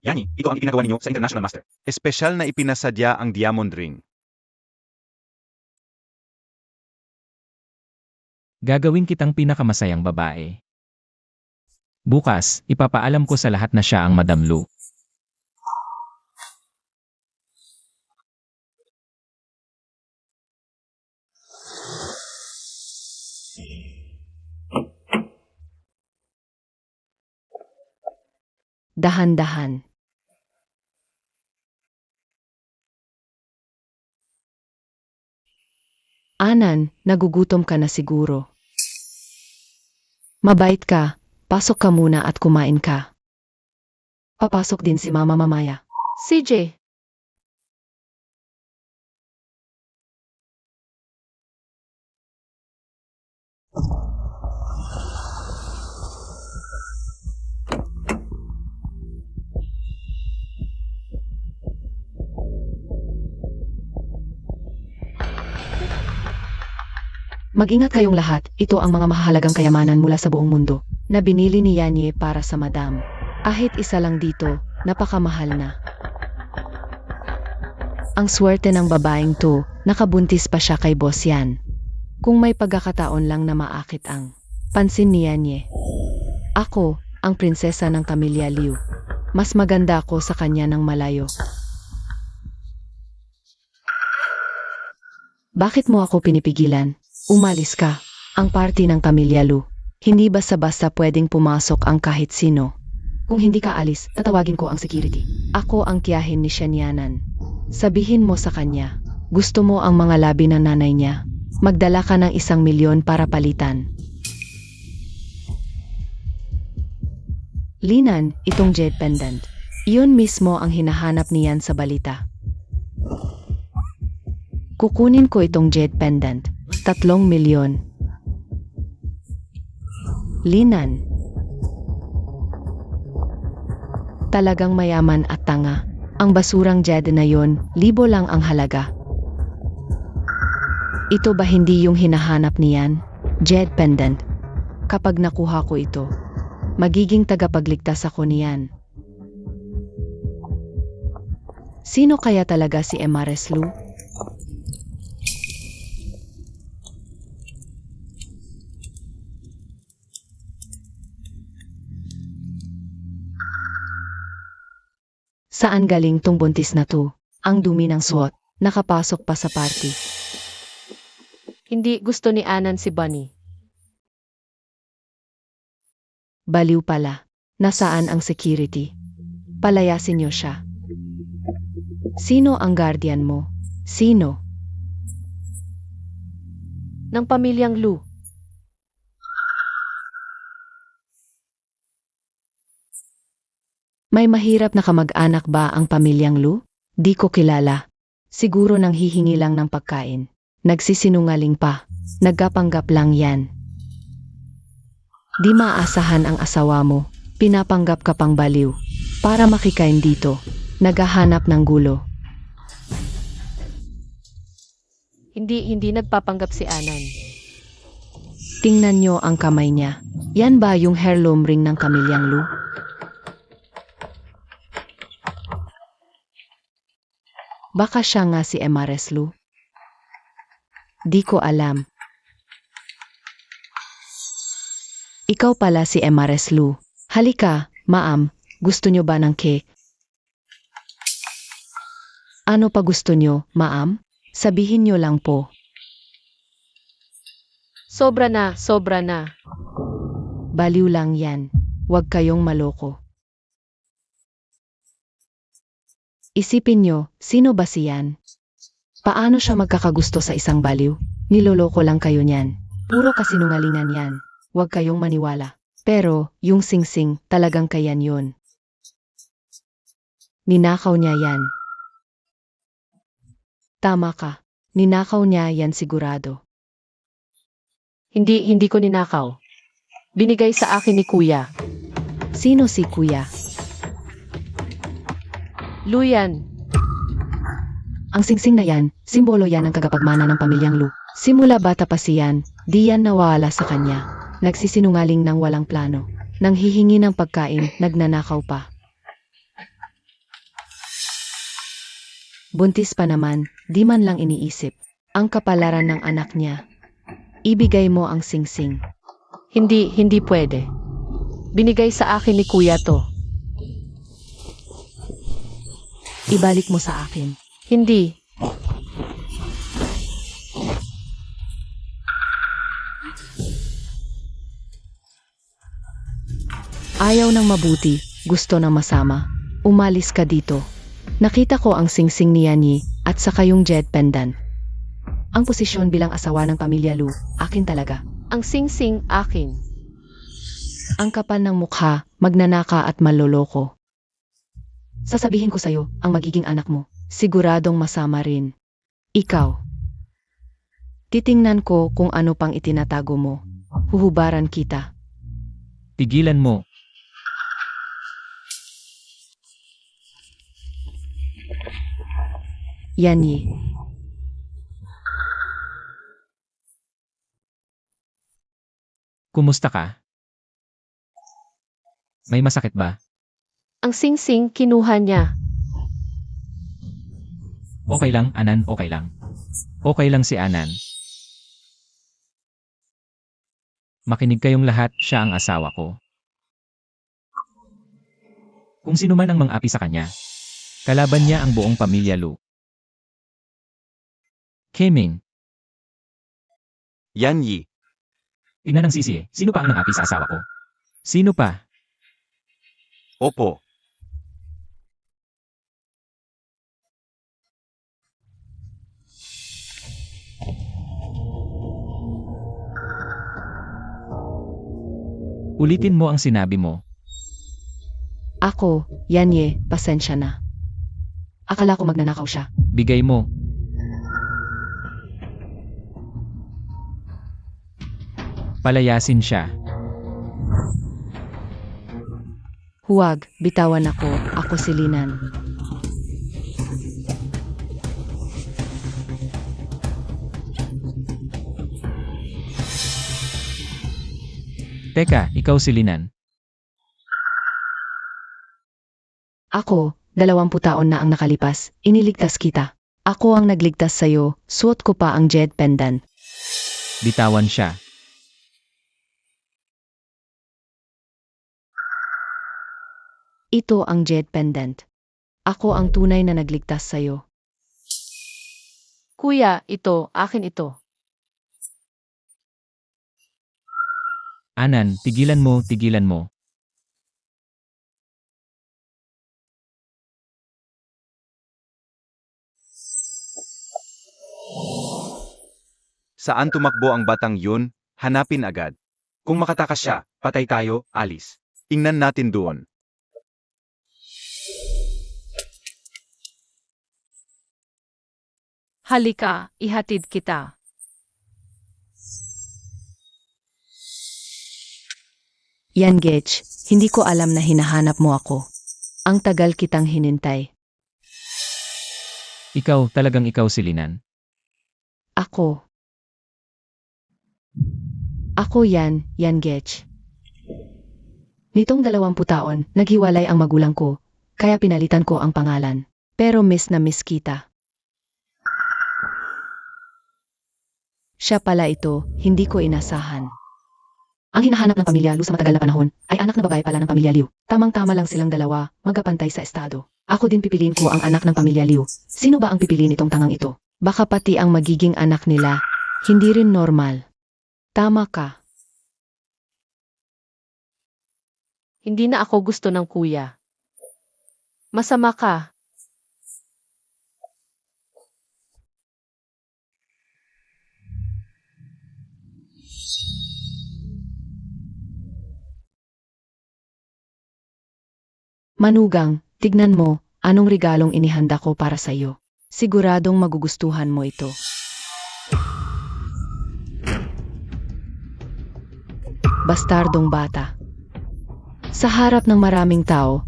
Yanye, ito ang ipinagawa ninyo sa International Master. Espesyal na ipinasadya ang diamond ring. Gagawin kitang pinakamasayang babae. Bukas, ipapaalam ko sa lahat na siya ang Madam Lu. Dahan-dahan. Anan, nagugutom ka na siguro. Mabait ka, pasok ka muna at kumain ka. Papasok din si Mama mamaya. CJ, Mag-ingat kayong lahat. Ito ang mga mahalagang kayamanan mula sa buong mundo. Na binili ni Yanye para sa madam. Ahit isa lang dito, napakamahal na. Ang swerte ng babaeng to, nakabuntis pa siya kay boss yan. Kung may pagkakataon lang na maakit ang pansin ni Yanye. Ako, ang prinsesa ng Pamilya Liu. Mas maganda ako sa kanya ng malayo. Bakit mo ako pinipigilan? Umalis ka. Ang party ng Pamilya Liu. Hindi basta-basta pwedeng pumasok ang kahit sino. Kung hindi ka alis, tatawagin ko ang security. Ako ang tiyahin ni Shanyanan. Sabihin mo sa kanya, gusto mo ang mga labi ng nanay niya. Magdala ka ng 1,000,000 para palitan. Linan, itong jade pendant. Iyon mismo ang hinahanap niyan sa balita. Kukunin ko itong jade pendant. 3,000,000. Linan. Talagang mayaman at tanga. Ang basurang jade na yon, 1,000 lang ang halaga. Ito ba hindi yung hinahanap niyan? Jade pendant. Kapag nakuha ko ito, magiging tagapagligtas ako niyan. Sino kaya talaga si Emares Lu? Saan galing tong buntis na to? Ang dumi ng suot, nakapasok pa sa party. Hindi gusto ni Anan si Bunny. Baliw pala. Nasaan ang security? Palayasin niyo siya. Sino ang guardian mo? Sino? Ng pamilyang Lu. May mahirap na kamag-anak ba ang pamilyang Lu? Di ko kilala. Siguro nang hihingi lang ng pagkain. Nagsisinungaling pa. Nagkapanggap lang yan. Di maasahan ang asawa mo. Pinapanggap ka pang baliw. Para makikain dito. Naghahanap ng gulo. Hindi nagpapanggap si Anan. Tingnan nyo ang kamay niya. Yan ba yung heirloom ring ng pamilyang Lu? Baka siya nga si Emares Lu. Di ko alam. Ikaw pala si Emares Lu. Halika, ma'am, gusto nyo ba ng cake? Ano pa gusto nyo, ma'am? Sabihin nyo lang po. Sobra na. Baliw lang yan. Huwag kayong maloko. Isipin nyo, sino ba siyan? Paano siya magkakagusto sa isang baliw? Niloloko lang kayo niyan. Puro kasinungalingan yan. Huwag kayong maniwala. Pero, yung singsing, talagang kayan yun. Ninakaw niya yan. Tama ka. Ninakaw niya yan sigurado. Hindi ko ninakaw. Binigay sa akin ni Kuya. Sino si Kuya? Lu yan. Ang singsing na yan, simbolo yan ng kagapagmana ng pamilyang Lu. Simula bata pa siyan, di yan nawala sa kanya. Nagsisinungaling ng walang plano. Nang hihingi ng pagkain, nagnanakaw pa. Buntis pa naman, di man lang iniisip. Ang kapalaran ng anak niya. Ibigay mo ang singsing. Hindi pwede. Binigay sa akin ni Kuya to. Ibalik mo sa akin. Hindi. Ayaw ng mabuti, gusto ng masama. Umalis ka dito. Nakita ko ang singsing ni Yanyi at saka yung jade pendant. Ang posisyon bilang asawa ng pamilya Lu, akin talaga. Ang singsing akin. Ang kapal ng mukha, magnanaka at maloloko. Sasabihin ko sa'yo, ang magiging anak mo, siguradong masama rin. Ikaw. Titingnan ko kung ano pang itinatago mo. Huhubaran kita. Tigilan mo. Yanyi. Kumusta ka? May masakit ba? Ang singsing kinuha niya. Okay lang, Anan, okay lang. Okay lang si Anan. Makinig kayong lahat, siya ang asawa ko. Kung sino man ang mang-api sa kanya. Kalaban niya ang buong pamilya Lu. Keming, Yan Yi. ina ng sisi, sino pa ang nang-api sa asawa ko? Sino pa? Opo. Ulitin mo ang sinabi mo. Ako, Yanye, pasensya na. Akala ko magnanakaw siya. Bigay mo. Palayasin siya. Huwag, bitawan ako, ako si Linan. Teka, ikaw si Linan. Ako, 20 taon na ang nakalipas, iniligtas kita. Ako ang nagligtas sa'yo, suot ko pa ang jed pendant. Bitawan siya. Ito ang jed pendant. Ako ang tunay na nagligtas sa'yo. Kuya, ito, akin ito. Anan, tigilan mo, tigilan mo. Saan tumakbo ang batang yun? Hanapin agad. Kung makatakas siya, patay tayo, alis. Tingnan natin doon. Halika, ihatid kita. Yan Getch, hindi ko alam na hinahanap mo ako. Ang tagal kitang hinintay. Ikaw, talagang ikaw si Linan. Ako. Ako yan Getch. Nitong 20 taon, naghiwalay ang magulang ko, kaya pinalitan ko ang pangalan. Pero miss na miss kita. Siya pala ito, hindi ko inasahan. Ang hinahanap ng pamilya Liu sa matagal na panahon ay anak na babae pala ng pamilya Liu. Tamang-tama lang silang dalawa, magkapantay sa estado. Ako din pipiliin ko ang anak ng pamilya Liu. Sino ba ang pipiliin itong tangang ito? Baka pati ang magiging anak nila, hindi rin normal. Tama ka. Hindi na ako gusto ng kuya. Masama ka. Manugang, tignan mo, anong regalong inihanda ko para sa iyo. Siguradong magugustuhan mo ito. Bastardong bata. Sa harap ng maraming tao,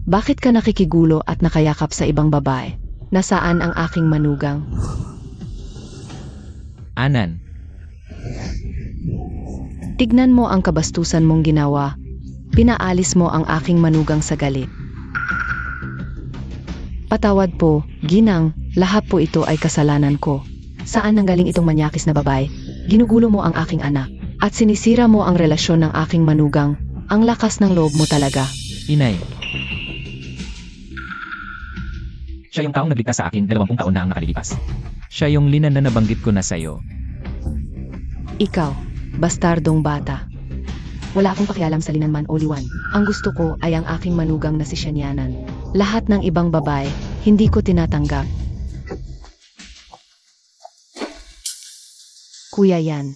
bakit ka nakikigulo at nakayakap sa ibang babae? Nasaan ang aking manugang? Anan, Tignan mo ang kabastusan mong ginawa. Pinaalis mo ang aking manugang sa galit. Patawad po, ginang, lahat po ito ay kasalanan ko. Saan nanggaling itong manyakis na babae? Ginugulo mo ang aking anak. At sinisira mo ang relasyon ng aking manugang. Ang lakas ng loob mo talaga. inay. Siya yung taong nagligtas sa akin 20 taon na ang nakalilipas. Siya yung Linan na nabanggit ko na sa'yo. Ikaw, bastardong bata. Wala akong pakialam sa Linan man o Liwan. Ang gusto ko ay ang aking manugang na si Shanyanan. Lahat ng ibang babae, hindi ko tinatanggap. Kuya yan.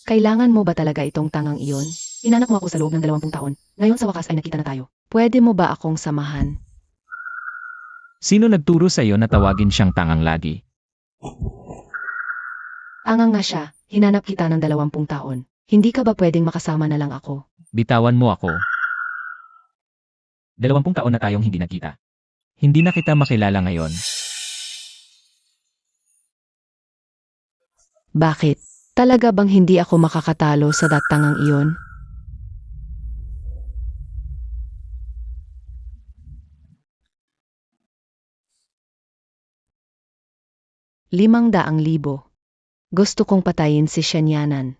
Kailangan mo ba talaga itong tangang iyon? Inanak mo ako sa loob ng 20 taon. Ngayon sa wakas ay nakita na tayo. Pwede mo ba akong samahan? Sino nagturo sa'yo na tawagin siyang tangang lagi? Tangang nga siya, hinanap kita ng 20 taon. Hindi ka ba pwedeng makasama na lang ako? Bitawan mo ako. 20 taon na tayong hindi nakita. Hindi na kita makilala ngayon. Bakit? Talaga bang hindi ako makakatalo sa datangang iyon? ₱500,000. Gusto kong patayin si Shanyanan.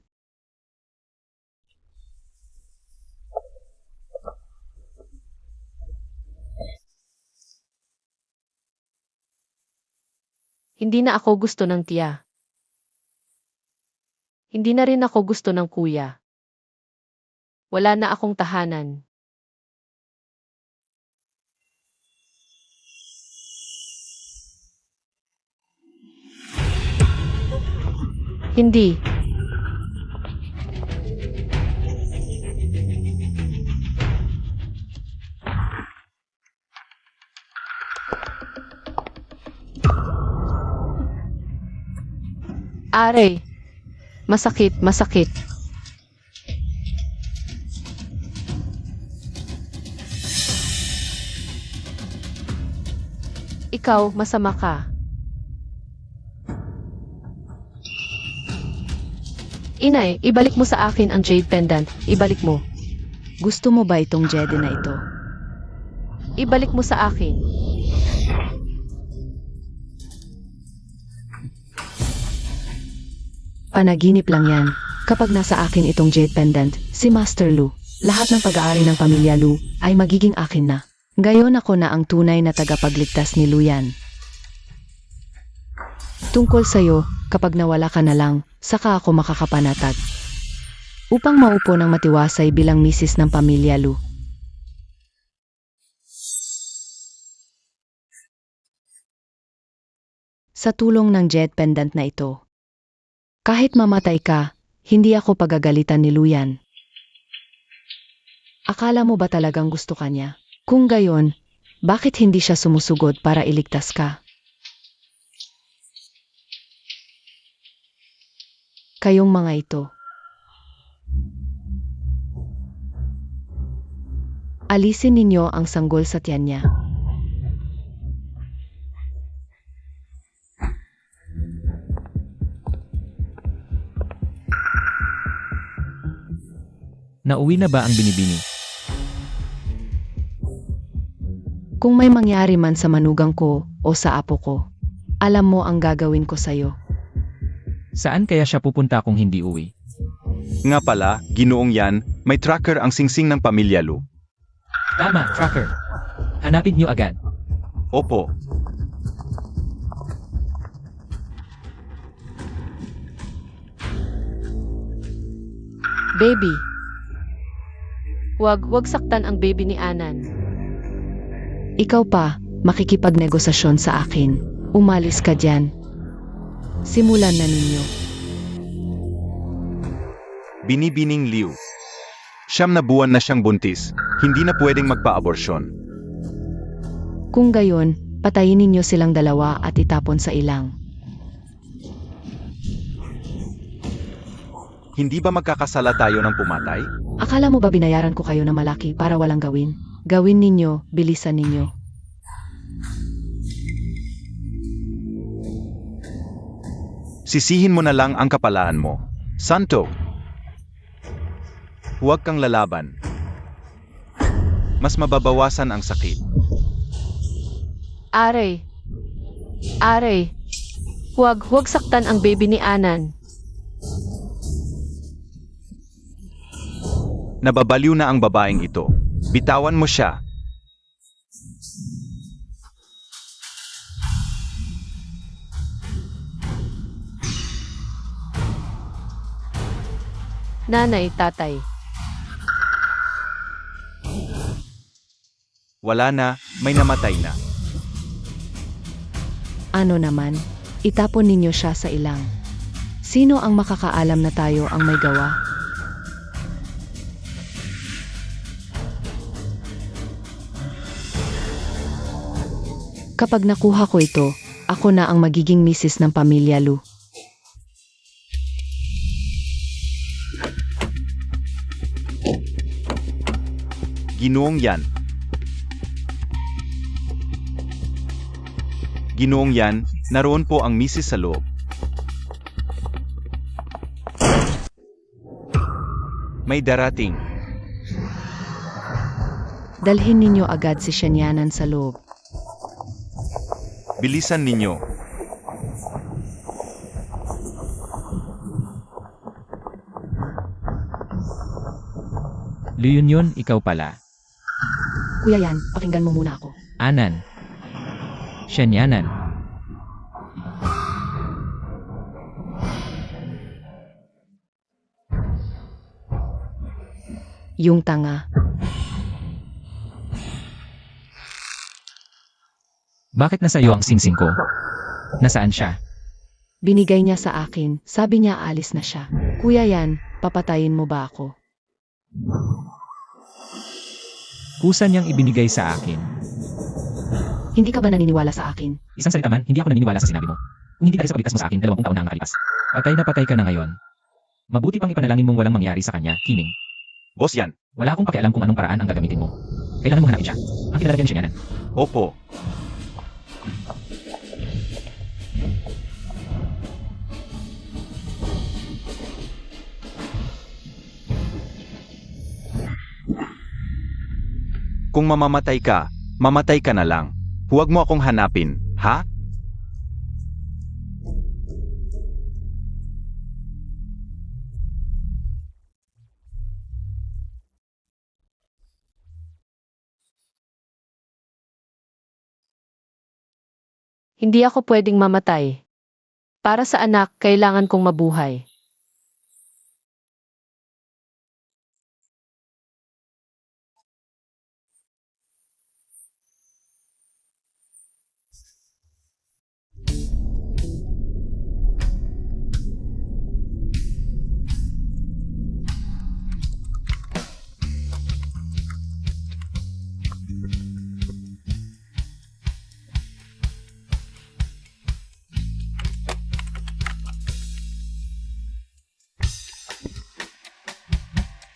Hindi na ako gusto ng tiya. Hindi na rin ako gusto ng kuya. Wala na akong tahanan. Hindi. Are. Masakit, masakit. Ikaw, masama ka. Inay, ibalik mo sa akin ang jade pendant. Ibalik mo. Gusto mo ba itong jade na ito? Ibalik mo sa akin. Panaginip lang yan. Kapag nasa akin itong jade pendant, si Master Lu, lahat ng pag-aari ng pamilya Lu ay magiging akin na. Gayon ako na ang tunay na tagapagligtas ni Luyan. Tungkol sa'yo, kapag nawala ka na lang, saka ako makakapanatag. Upang maupo ng matiwasay bilang misis ng pamilya Lu. Sa tulong ng jet pendant na ito. Kahit mamatay ka, hindi ako pagagalitan ni Luyan. Akala mo ba talagang gusto ka niya? Kung gayon, bakit hindi siya sumusugod para iligtas ka? Kayong mga ito. Alisin ninyo ang sanggol sa tiyan niya. Nauwi na ba ang binibini? Kung may mangyari man sa manugang ko o sa apo ko, alam mo ang gagawin ko sa'yo. Saan kaya siya pupunta kung hindi uwi? Nga pala, Ginoong Yan, may tracker ang singsing ng pamilya Lu. Tama, tracker. Hanapin niyo agad. Opo, Baby. Huwag saktan ang baby ni Anan. Ikaw pa, makikipagnegosasyon sa akin. Umalis ka dyan. Simulan na ninyo. Binibining Liu. 9 na buwan na siyang buntis, hindi na pwedeng magpa-aborsyon. Kung gayon, patayin ninyo silang dalawa at itapon sa ilang. Hindi ba magkakasala tayo ng pumatay? Akala mo ba binayaran ko kayo na malaki para walang gawin? Gawin ninyo, bilisan ninyo. Sisihin mo na lang ang kapalaan mo. Santo! Huwag kang lalaban. Mas mababawasan ang sakit. Are. Huwag saktan ang baby ni Anan. Nababaliw na ang babaeng ito. Bitawan mo siya. Nanay, tatay. Wala na, may namatay na. Ano naman, itapon ninyo siya sa ilang. Sino ang makakaalam na tayo ang may gawa? Kapag nakuha ko ito, ako na ang magiging misis ng pamilya Lu. Ginoong Yan. Ginoong Yan, naroon po ang misis sa loob. May darating. Dalhin ninyo agad si Shanyanan sa loob. Bilisan ninyo. Luyunyon, ikaw pala. Kuya Yan, pakinggan mo muna ako. Anan. Shanyanan. Yung tanga. Bakit nasa iyo ang singsing ko? Nasaan siya? Binigay niya sa akin. Sabi niya alis na siya. Kuya yan, papatayin mo ba ako? Kusa niyang ibinigay sa akin. Hindi ka ba naniniwala sa akin? Isang salita man, hindi ako naniniwala sa sinabi mo. Kung hindi dahil sa pagligtas mo sa akin, 20 taon na ang nakalipas. Patay na patay ka na ngayon. Mabuti pang ipanalangin mong walang mangyari sa kanya, Kining. Boss yan. Wala akong pakialam kung anong paraan ang gagamitin mo. Kailangan mo hanapin siya. Ang kilala niya yan. Opo. Kung mamamatay ka na lang. Huwag mo akong hanapin, ha? Hindi ako pwedeng mamatay. Para sa anak, kailangan kong mabuhay.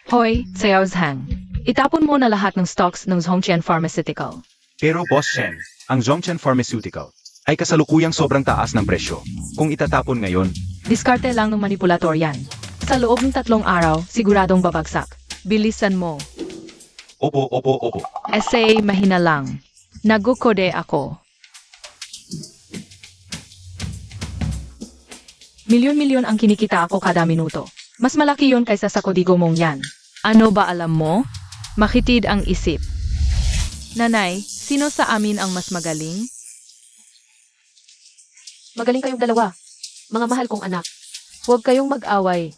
Hoy, Hang. Itapon mo na lahat ng stocks ng Zhongqian Pharmaceutical. Pero Boss Shen, ang Zhongchen Pharmaceutical ay kasalukuyang sobrang taas ng presyo. Kung itatapon ngayon, Diskarte lang ng manipulator yan. Sa loob ng 3 araw, siguradong babagsak. Bilisan mo. opo. Essay mahina lang. Nagukode ako. Milyon-milyon ang kinikita ako kada minuto. Mas malaki yon kaysa sa kodigo mong yan. Ano ba alam mo? Makitid ang isip. Nanay, sino sa amin ang mas magaling? Magaling kayong dalawa. Mga mahal kong anak. Huwag kayong mag-away.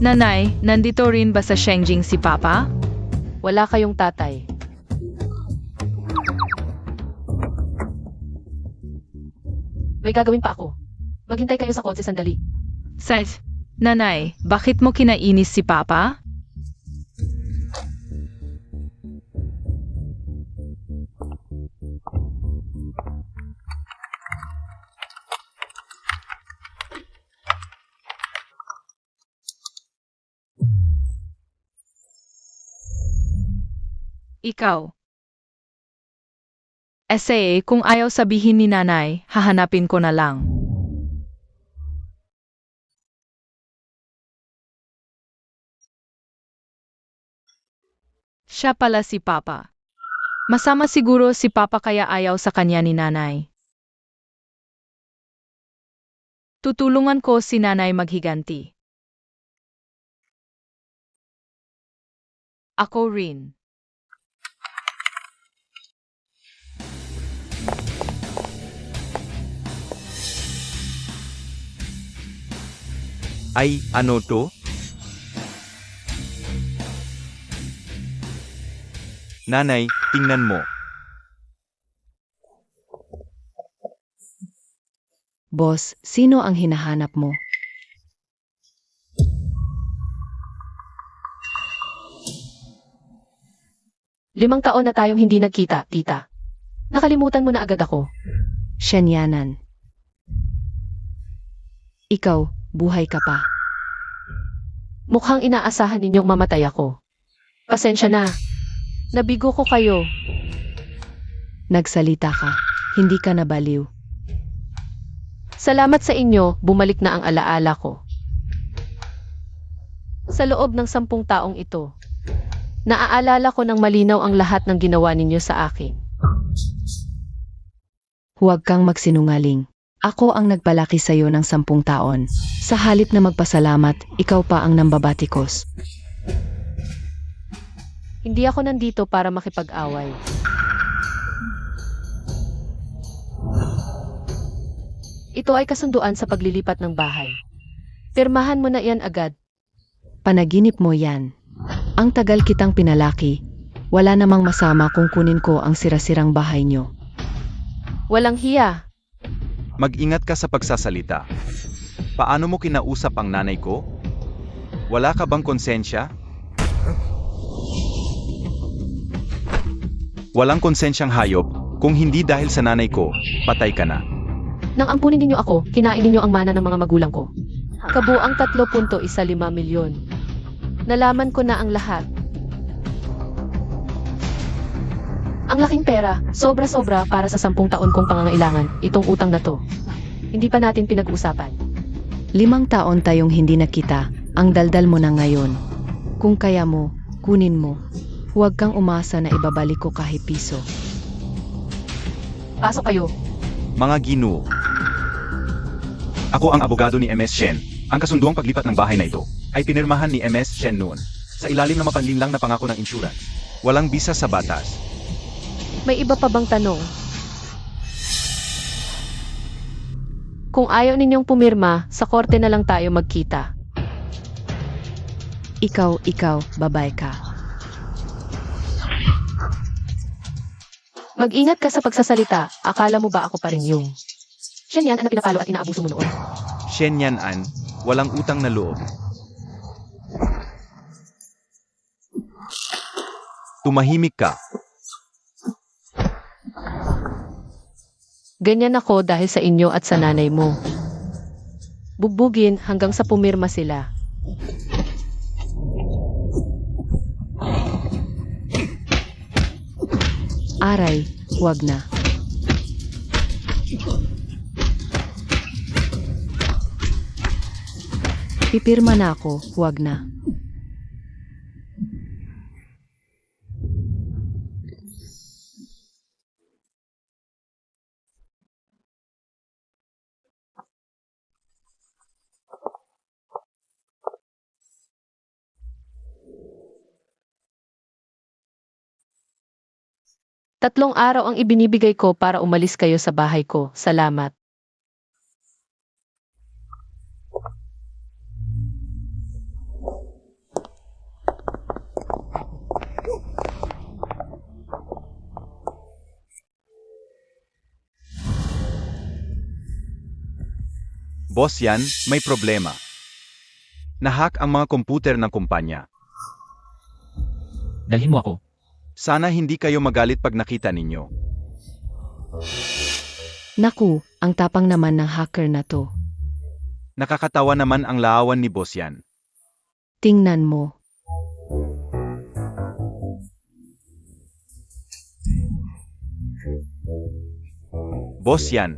Nanay, nandito rin ba sa Shengjing si Papa? Wala kayong tatay. May gagawin pa ako. Maghintay kayo sa kotse sandali. Seth, Nanay, bakit mo kinainis si Papa? Ikaw. Essay, kung ayaw sabihin ni Nanay, hahanapin ko na lang. Siya pala si Papa. Masama siguro si Papa kaya ayaw sa kanya ni Nanay. Tutulungan ko si Nanay maghiganti. Ako rin. ay ano to? Nanay, tingnan mo. Boss, sino ang hinahanap mo? Limang taon na tayong hindi nagkita, tita. Nakalimutan mo na agad ako. Shenyanan. Ikaw, buhay ka pa. Mukhang inaasahan ninyong mamatay ako. Pasensya na. Nabigo ko kayo. Nagsalita ka. Hindi ka nabaliw. Salamat sa inyo, bumalik na ang alaala ko. Sa loob ng 10 taong ito, naaalala ko ng malinaw ang lahat ng ginawa ninyo sa akin. Huwag kang magsinungaling. Ako ang nagpalaki sa'yo ng 10 taon. Sa halip na magpasalamat, ikaw pa ang nambabatikos. Hindi ako nandito para makipag-away. Ito ay kasunduan sa paglilipat ng bahay. Pirmahan mo na iyan agad. Panaginip mo yan. Ang tagal kitang pinalaki. Wala namang masama kung kunin ko ang sirasirang bahay nyo. Walang hiya. Mag-ingat ka sa pagsasalita. Paano mo kinausap ang nanay ko? Wala ka bang konsensya? Walang konsensyang hayop. Kung hindi dahil sa nanay ko, patay ka na. Nang ampunin ninyo ako, kinain ninyo ang mana ng mga magulang ko. Kabuang 3.15 milyon. Nalaman ko na ang lahat. Ang laking pera, sobra-sobra para sa 10 taon kong pangangailangan, itong utang na to. Hindi pa natin pinag-uusapan. 5 taon tayong hindi nakita, ang daldal mo na ngayon. Kung kaya mo, kunin mo. Huwag kang umasa na ibabalik ko kahit piso. Pasok kayo. Mga ginoo. Ako ang abogado ni MS Shen. Ang kasunduang paglipat ng bahay na ito ay pinirmahan ni MS Shen noon sa ilalim ng mapanlinlang na pangako ng insurance. Walang bisa sa batas. May iba pa bang tanong? Kung ayaw ninyong pumirma, sa korte na lang tayo magkita. Ikaw, babae ka. Mag-ingat ka sa pagsasalita. Akala mo ba ako pa rin yung... Siya yan ang pinapalo at inaabuso mo noon. Shen Yan An, walang utang na loob. Tumahimik ka. Ganyan ako dahil sa inyo at sa nanay mo. Bugbugin hanggang sa pumirma sila. Aray, huwag na. Pipirma na ako, huwag na. Tatlong araw ang ibinibigay ko para umalis kayo sa bahay ko. Salamat. Boss Yan, may problema. Nahack ang mga komputer ng kumpanya. Dalhin mo ako. Sana hindi kayo magalit pag nakita ninyo. Naku, ang tapang naman ng hacker na to. Nakakatawa naman ang laawan ni Boss Yan. Tingnan mo. Boss Yan.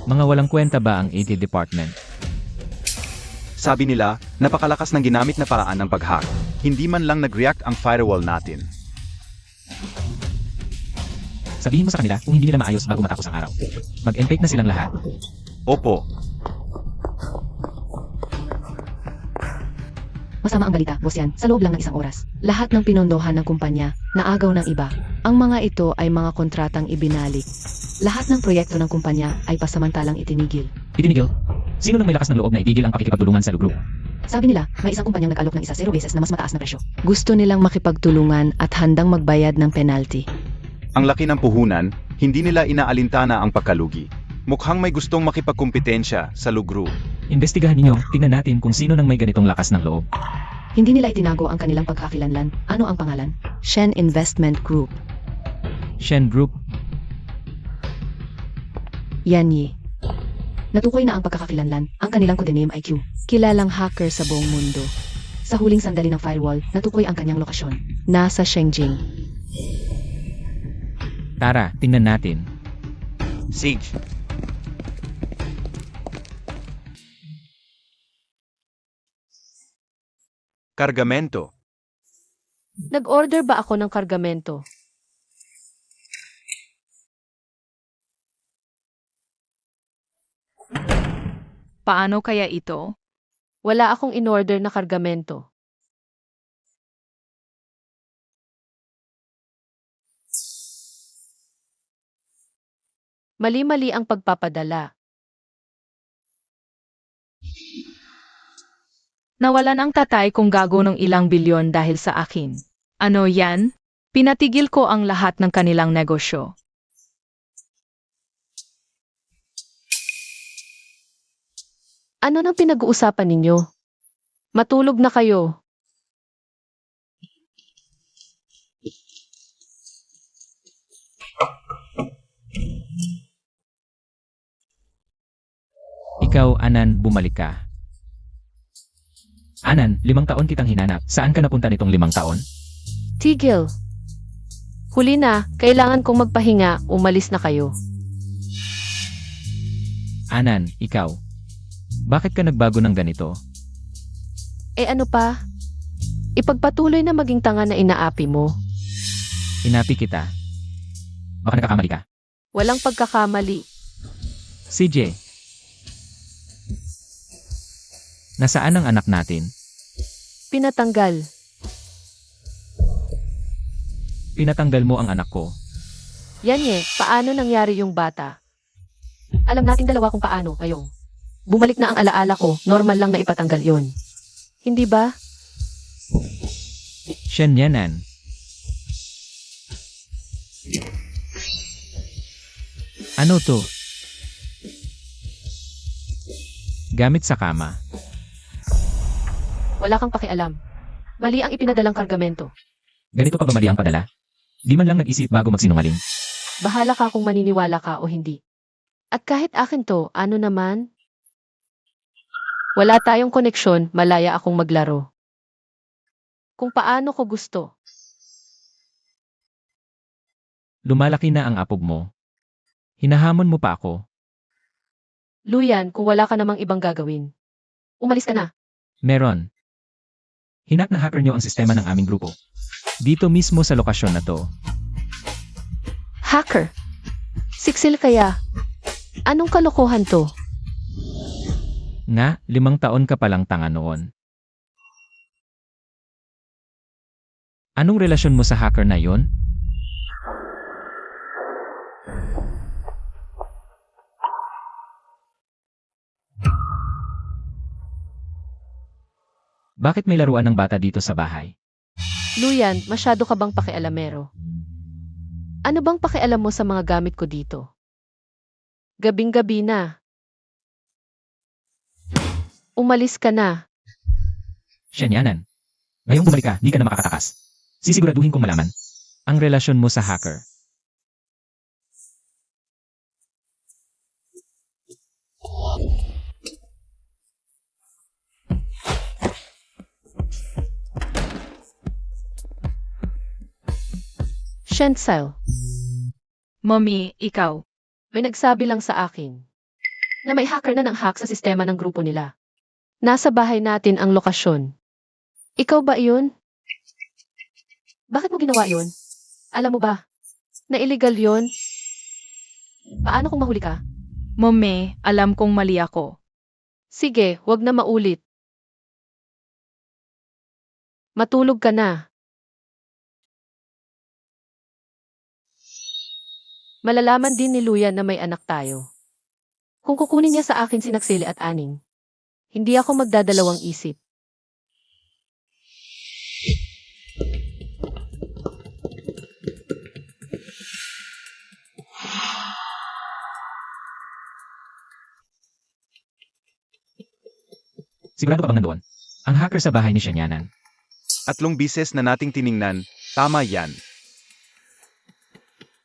Mga walang kwenta ba ang AD department? Sabi nila, napakalakas ng ginamit na paraan ng pag-hack. Hindi man lang nag-react ang firewall natin. Sabihin mo sa kanila kung hindi nila maayos bago matapos ang araw. Mag-encrypt na silang lahat. Opo, Masama ang balita, boss yan, sa loob lang ng 1 oras. Lahat ng pinondohan ng kumpanya, naagaw ng iba. Ang mga ito ay mga kontratang ibinalik. Lahat ng proyekto ng kumpanya ay pasamantalang itinigil. Itinigil. Sino nang may lakas ng loob na itigil ang pakikipagtulungan sa lugro? Sabi nila, may isang kumpanyang nag-alok ng 0 beses na mas mataas na presyo. Gusto nilang makipagtulungan at handang magbayad ng penalty. ang laki ng puhunan, hindi nila inaalintana ang pagkalugi. Mukhang may gustong makipagkumpetensya sa lugro. Imbestigahan ninyo, tingnan natin kung sino nang may ganitong lakas ng loob. Hindi nila itinago ang kanilang pagkakilanlan. Ano ang pangalan? Shen Investment Group. Shen Group. Yanyi. Natukoy na ang pagkakakilanlan. Ang kanilang codename ay Q. Kilalang hacker sa buong mundo. Sa huling sandali ng firewall, natukoy ang kanyang lokasyon. Nasa Shengjing. Tara, tingnan natin. Siege. Kargamento. Nag-order ba ako ng kargamento? Paano kaya ito? Wala akong in-order na kargamento. Mali-mali ang pagpapadala. Nawalan ang tatay kong gago ng ilang bilyon dahil sa akin. Ano yan? Pinatigil ko ang lahat ng kanilang negosyo. Ano nang pinag-uusapan ninyo? Matulog na kayo. Ikaw, Anan, bumalik ka. Anan, 5 taon kitang hinanap. Saan ka napunta nitong 5 taon? Tigil. Huli na, kailangan kong magpahinga, umalis na kayo. Anan, ikaw. Bakit ka nagbago ng ganito? Eh ano pa? Ipagpatuloy na maging tanga na inaapi mo. Inapi kita. Baka nagkakamali ka. Walang pagkakamali. CJ. Nasaan ang anak natin? Pinatanggal. Pinatanggal mo ang anak ko. Yan paano nangyari yung bata? Alam nating dalawa kung paano, kayong. Bumalik na ang alaala ko, normal lang na ipatanggal yon. Hindi ba? Shenyanan. Ano to? Gamit sa kama. Wala kang pakialam. Mali ang ipinadalang kargamento. Ganito pa ba mali ang padala? Di man lang nag-isip bago magsinungaling. Bahala ka kung maniniwala ka o hindi. At kahit akin to, ano naman? Wala tayong koneksyon, malaya akong maglaro. Kung paano ko gusto. Lumalaki na ang apog mo. Hinahamon mo pa ako. Luyan, kung wala ka namang ibang gagawin. Umalis ka na. Meron. Hinak na hacker nyo ang sistema ng aming grupo. Dito mismo sa lokasyon na to. Hacker. Siksil kaya. Anong kalokohan to? Nga, 5 taon ka palang tanga noon. Anong relasyon mo sa hacker na yon? Bakit may laruan ng bata dito sa bahay? Luyan, masyado ka bang pakialamero? Ano bang pakialam mo sa mga gamit ko dito? Gabing-gabi na. Umalis ka na. Shenyanan. Ngayong bumalik ka, di ka na makakatakas. Sisiguraduhin kong malaman ang relasyon mo sa hacker. Shensil, Mommy, ikaw. may nagsabi lang sa akin na may hacker na ng hack sa sistema ng grupo nila. Nasa bahay natin ang lokasyon. Ikaw ba iyon? Bakit mo ginawa yun? Alam mo ba, na illegal yun? Paano kung mahuli ka? Mommy, alam kong mali ako. Sige, wag na maulit. Matulog ka na. Malalaman din ni Luya na may anak tayo. Kung kukunin niya sa akin si Naksili at Aning, hindi ako magdadalawang isip. Sigurado ka bang nandoon? Ang hacker sa bahay ni Shenyanan. 3 bises na nating tiningnan, tama yan.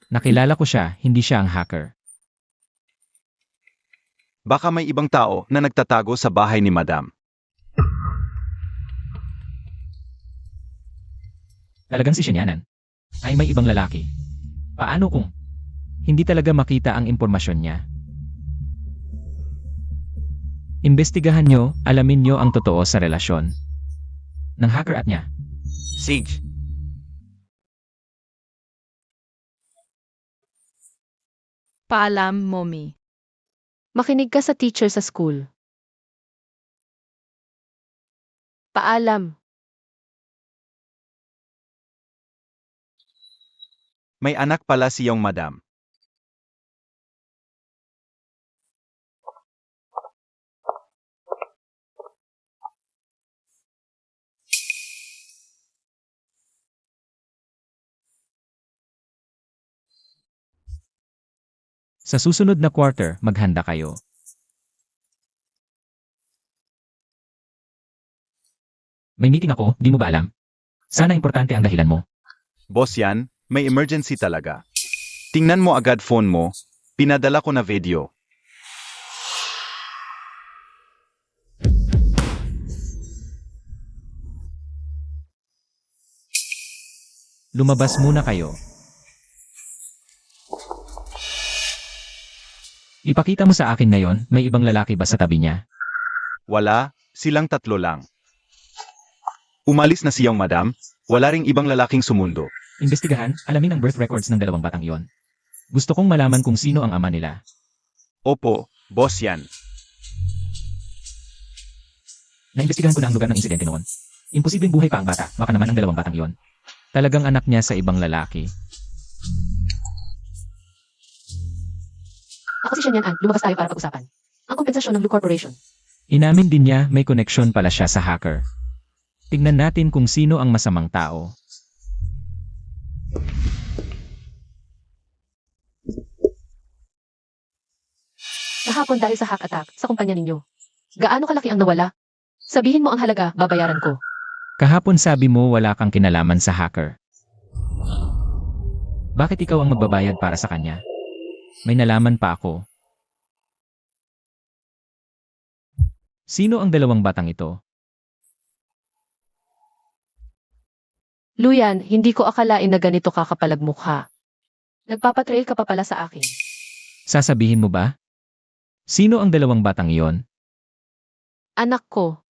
Nakilala ko siya, hindi siya ang hacker. Baka may ibang tao na nagtatago sa bahay ni Madam. Talagang si Shenyanan ay may ibang lalaki. Paano kung hindi talaga makita ang impormasyon niya? Imbestigahan nyo, alamin nyo ang totoo sa relasyon ng hacker at niya. Sige. Paalam, Mommy. Makinig ka sa teacher sa school. Paalam. May anak pala siyang Madam. Sa susunod na quarter, maghanda kayo. May meeting ako, di mo ba alam? Sana importante ang dahilan mo. Boss yan, may emergency talaga. Tingnan mo agad phone mo, pinadala ko na video. Lumabas muna kayo. Ipakita mo sa akin ngayon, may ibang lalaki ba sa tabi niya? Wala, silang tatlo lang. Umalis na siyang madam, wala ring ibang lalaking sumundo. Imbestigahan, alamin ang birth records ng dalawang batang iyon. Gusto kong malaman kung sino ang ama nila. Opo, boss yan. Naimbestigahan ko na ang lugar ng insidente noon. Imposibleng buhay pa ang bata, baka naman ang dalawang batang iyon. Talagang anak niya sa ibang lalaki. Ako si Shanyan An, lumabas tayo para pag-usapan. Ang kompensasyon ng Blue Corporation. Inamin din niya may koneksyon pala siya sa hacker. Tingnan natin kung sino ang masamang tao. Kahapon dahil sa hack attack sa kumpanya ninyo. Gaano kalaki ang nawala? Sabihin mo ang halaga, babayaran ko. Kahapon sabi mo wala kang kinalaman sa hacker. Bakit ikaw ang magbabayad para sa kanya? May nalaman pa ako. Sino ang dalawang batang ito? Luyan, hindi ko akalain na ganito ka kapalag mukha. Nagpapatrail ka pa pala sa akin. Sasabihin mo ba? Sino ang dalawang batang iyon? Anak ko.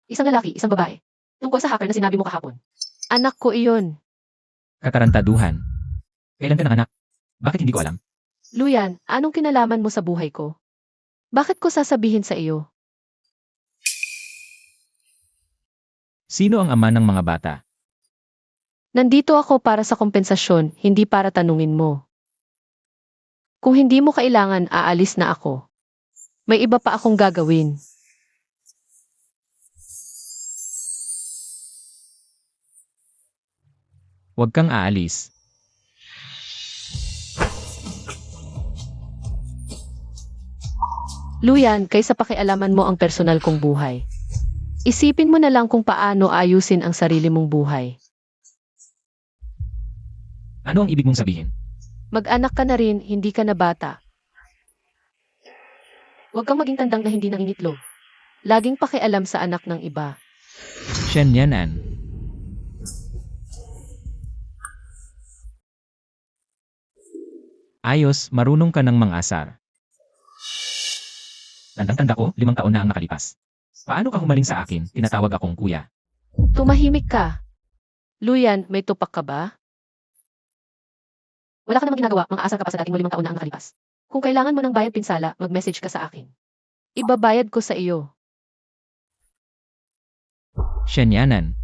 Isang lalaki, isang babae. Tungkol sa hacker na sinabi mo kahapon. Anak ko iyon. Katarantaduhan. Kailan ka nanganak? Bakit hindi ko alam? Luyan, anong kinalaman mo sa buhay ko? Bakit ko sasabihin sa iyo? Sino ang ama ng mga bata? Nandito ako para sa kompensasyon, hindi para tanungin mo. Kung hindi mo kailangan, aalis na ako. May iba pa akong gagawin. Huwag kang aalis. Luyan, kaysa pakialaman mo ang personal kong buhay. Isipin mo na lang kung paano ayusin ang sarili mong buhay. Ano ang ibig mong sabihin? Mag-anak ka na rin, hindi ka na bata. Huwag kang maging tandang na hindi nangingitlog. Laging pakialam sa anak ng iba. Shenyanan. Ayos, marunong ka ng mang-asar. Tandang-tanda ko, 5 taon na ang nakalipas. Paano ka humaling sa akin? Tinatawag akong kuya. Tumahimik ka. Luyan, may tupak ka ba? Wala ka namang ginagawa, mga asar ka pa sa dating mo 5 taon na ang nakalipas. Kung kailangan mo ng bayad pinsala, mag-message ka sa akin. Ibabayad ko sa iyo. Shenyanan.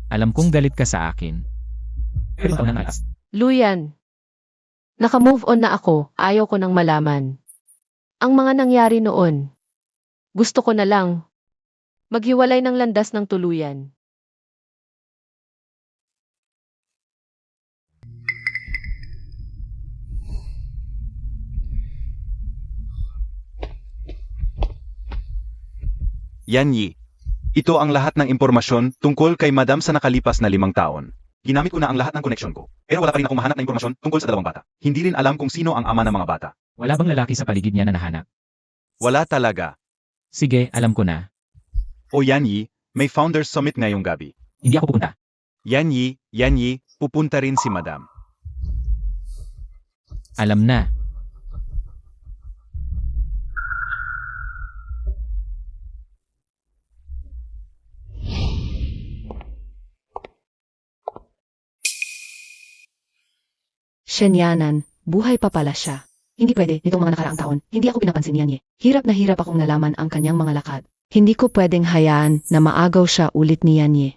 Alam kong galit ka sa akin. Pero ikaw na nga. Luyan. Naka-move on na ako, ayaw ko nang malaman. Ang mga nangyari noon. Gusto ko na lang. Maghiwalay ng landas ng tuluyan. Yanyi. Ito ang lahat ng impormasyon tungkol kay Madam sa nakalipas na 5 taon. Ginamit ko na ang lahat ng koneksyon ko. Pero wala pa rin akong mahanap na impormasyon tungkol sa dalawang bata. Hindi rin alam kung sino ang ama ng mga bata. Wala bang lalaki sa paligid niya na nahanap? Wala talaga. Sige, alam ko na. O Yanyi, may Founders Summit ngayong gabi. Hindi ako pupunta. Yanyi, pupunta rin si Madam. Alam na. Shenyanan, buhay pa pala siya. Hindi pwede, nitong mga nakaraang taon, hindi ako pinapansin niyan. Hirap na hirap akong nalaman ang kanyang mga lakad. Hindi ko pwedeng hayaan na maagaw siya ulit ni Yanye.